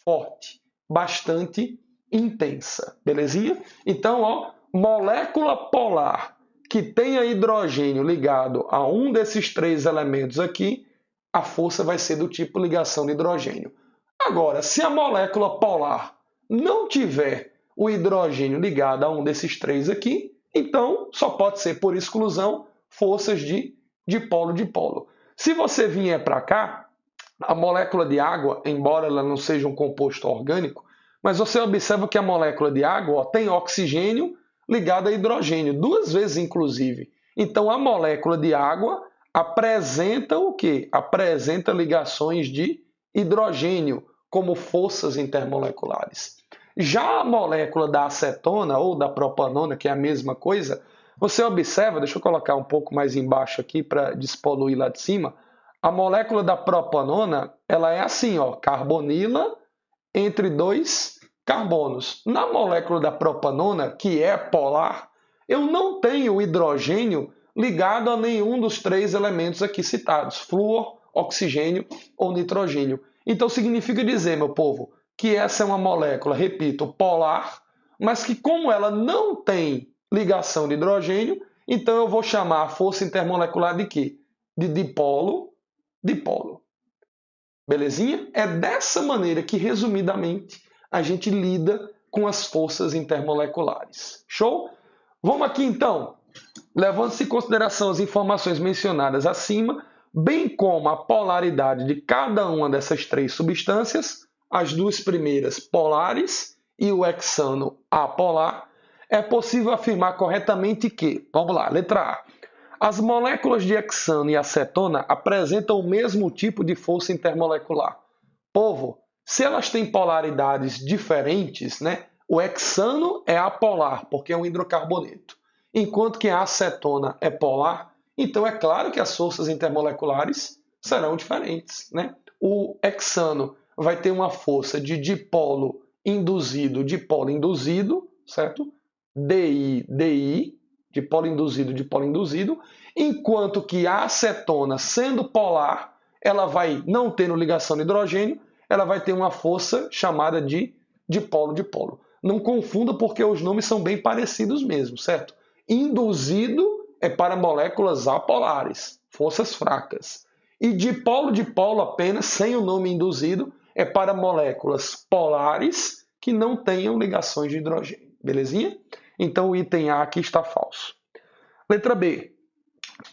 forte, bastante intensa. Belezinha? Então, molécula polar que tenha hidrogênio ligado a um desses três elementos aqui, a força vai ser do tipo ligação de hidrogênio. Agora, se a molécula polar não tiver o hidrogênio ligado a um desses três aqui, então só pode ser por exclusão forças de dipolo-dipolo. Se você vier para cá, a molécula de água, embora ela não seja um composto orgânico, mas você observa que a molécula de água tem oxigênio ligado a hidrogênio, duas vezes inclusive. Então a molécula de água apresenta o quê? Apresenta ligações de hidrogênio como forças intermoleculares. Já a molécula da acetona ou da propanona, que é a mesma coisa, você observa, deixa eu colocar um pouco mais embaixo aqui para despoluir lá de cima, a molécula da propanona, ela é assim, carbonila entre dois carbonos. Na molécula da propanona, que é polar, eu não tenho hidrogênio ligado a nenhum dos três elementos aqui citados, flúor, oxigênio ou nitrogênio. Então significa dizer, meu povo, que essa é uma molécula, repito, polar, mas que como ela não tem ligação de hidrogênio, então eu vou chamar a força intermolecular de quê? De dipolo-dipolo. Belezinha? É dessa maneira que, resumidamente, a gente lida com as forças intermoleculares. Show? Vamos aqui então, levando-se em consideração as informações mencionadas acima, bem como a polaridade de cada uma dessas três substâncias, as duas primeiras polares e o hexano apolar, é possível afirmar corretamente que, vamos lá, letra A, as moléculas de hexano e acetona apresentam o mesmo tipo de força intermolecular. Povo, se elas têm polaridades diferentes, o hexano é apolar, porque é um hidrocarboneto, enquanto que a acetona é polar, então é claro que as forças intermoleculares serão diferentes. O hexano vai ter uma força de dipolo induzido, certo? DI, dipolo induzido, enquanto que a acetona, sendo polar, ela vai não tendo ligação de hidrogênio, ela vai ter uma força chamada de dipolo-dipolo. Não confunda porque os nomes são bem parecidos mesmo, certo? Induzido é para moléculas apolares, forças fracas. E dipolo-dipolo apenas, sem o nome induzido, é para moléculas polares que não tenham ligações de hidrogênio. Belezinha? Então o item A aqui está falso. Letra B.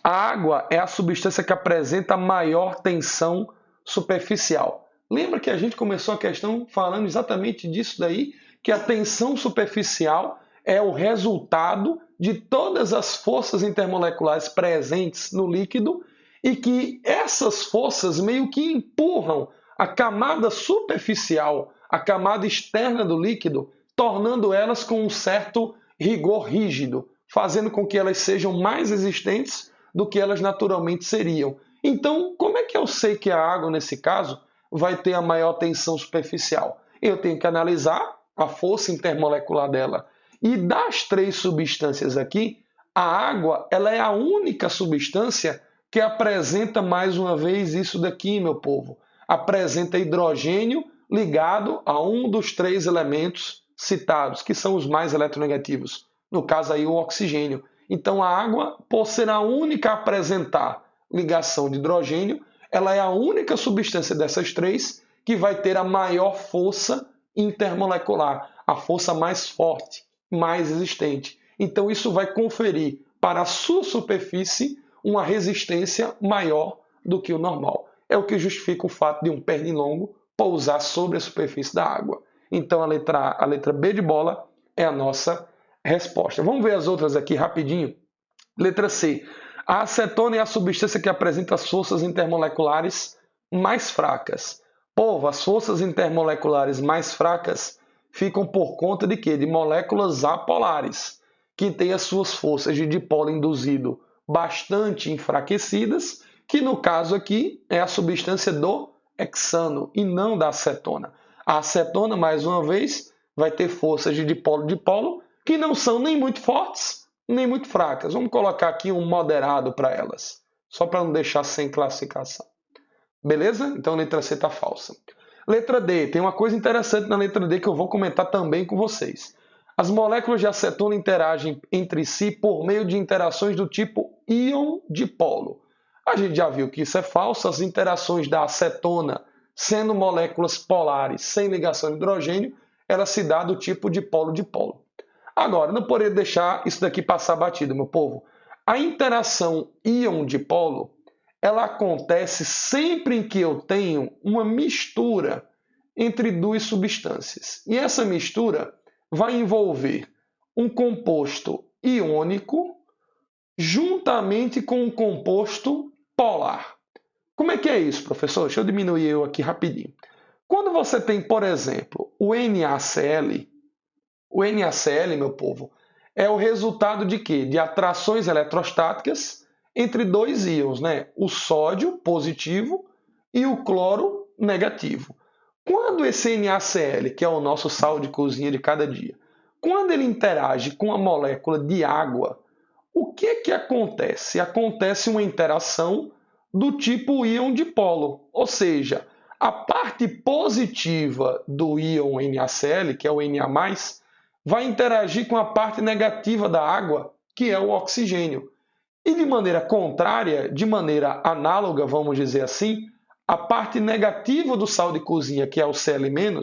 A água é a substância que apresenta maior tensão superficial. Lembra que a gente começou a questão falando exatamente disso daí? Que a tensão superficial é o resultado de todas as forças intermoleculares presentes no líquido e que essas forças meio que empurram a camada superficial, a camada externa do líquido, tornando elas com um certo rigor rígido, fazendo com que elas sejam mais resistentes do que elas naturalmente seriam. Então, como é que eu sei que a água, nesse caso, vai ter a maior tensão superficial? Eu tenho que analisar a força intermolecular dela. E das três substâncias aqui, a água ela é a única substância que apresenta, mais uma vez, isso daqui, meu povo. Apresenta hidrogênio ligado a um dos três elementos citados, que são os mais eletronegativos. No caso aí, o oxigênio. Então, a água, por ser a única a apresentar ligação de hidrogênio, ela é a única substância dessas três que vai ter a maior força intermolecular, a força mais forte, mais resistente. Então, isso vai conferir para a sua superfície uma resistência maior do que o normal. É o que justifica o fato de um pernilongo pousar sobre a superfície da água. Então, a letra B de bola é a nossa resposta. Vamos ver as outras aqui rapidinho. Letra C. A acetona é a substância que apresenta as forças intermoleculares mais fracas. Povo, as forças intermoleculares mais fracas ficam por conta de quê? De moléculas apolares, que têm as suas forças de dipolo induzido bastante enfraquecidas, que no caso aqui é a substância do hexano e não da acetona. A acetona, mais uma vez, vai ter forças de dipolo-dipolo que não são nem muito fortes, nem muito fracas. Vamos colocar aqui um moderado para elas, só para não deixar sem classificação. Beleza? Então a letra C está falsa. Letra D. Tem uma coisa interessante na letra D que eu vou comentar também com vocês. As moléculas de acetona interagem entre si por meio de interações do tipo íon-dipolo. A gente já viu que isso é falso. As interações da acetona, sendo moléculas polares sem ligação de hidrogênio, ela se dá do tipo dipolo-dipolo. Agora, não poderia deixar isso daqui passar batido, meu povo. A interação íon-dipolo, ela acontece sempre em que eu tenho uma mistura entre duas substâncias. E essa mistura vai envolver um composto iônico juntamente com um composto polar. Como é que é isso, professor? Deixa eu diminuir eu aqui rapidinho. Quando você tem, por exemplo, o NaCl, meu povo, é o resultado de quê? De atrações eletrostáticas entre dois íons, né? O sódio positivo e o cloro negativo. Quando esse NaCl, que é o nosso sal de cozinha de cada dia, quando ele interage com a molécula de água, o que acontece? Acontece uma interação do tipo íon-dipolo, ou seja, a parte positiva do íon NaCl, que é o Na+, vai interagir com a parte negativa da água, que é o oxigênio. E de maneira contrária, de maneira análoga, vamos dizer assim, a parte negativa do sal de cozinha, que é o Cl-,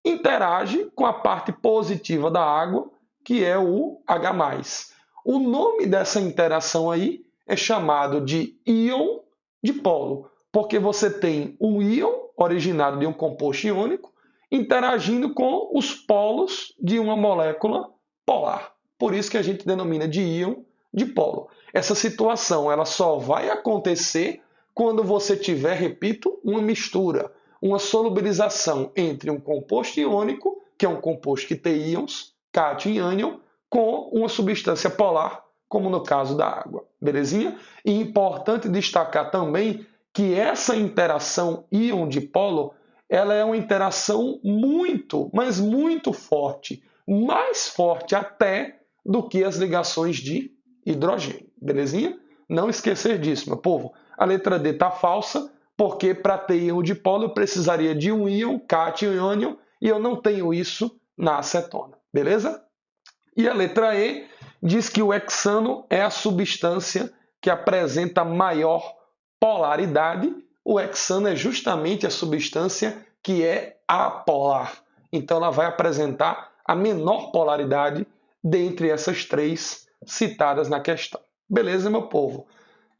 interage com a parte positiva da água, que é o H+. O nome dessa interação aí é chamado de íon dipolo, porque você tem um íon originado de um composto iônico interagindo com os polos de uma molécula polar. Por isso que a gente denomina de íon dipolo. Essa situação ela só vai acontecer quando você tiver, repito, uma mistura, uma solubilização entre um composto iônico, que é um composto que tem íons, cátion e ânion, com uma substância polar, como no caso da água. Belezinha? E importante destacar também que essa interação íon-dipolo ela é uma interação muito, mas muito forte, mais forte até do que as ligações de hidrogênio. Belezinha? Não esquecer disso, meu povo. A letra D está falsa porque para ter íon dipolo eu precisaria de um íon, cátion e ânion, e eu não tenho isso na acetona, beleza? E a letra E diz que o hexano é a substância que apresenta maior polaridade. O hexano é justamente a substância que é apolar. Então ela vai apresentar a menor polaridade dentre essas três citadas na questão. Beleza, meu povo?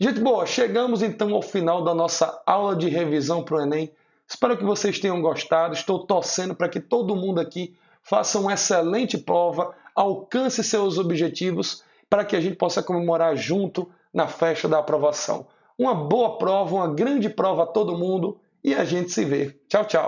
Gente boa, chegamos então ao final da nossa aula de revisão para o Enem. Espero que vocês tenham gostado. Estou torcendo para que todo mundo aqui faça uma excelente prova, alcance seus objetivos, para que a gente possa comemorar junto na festa da aprovação. Uma boa prova, uma grande prova a todo mundo e a gente se vê. Tchau, tchau!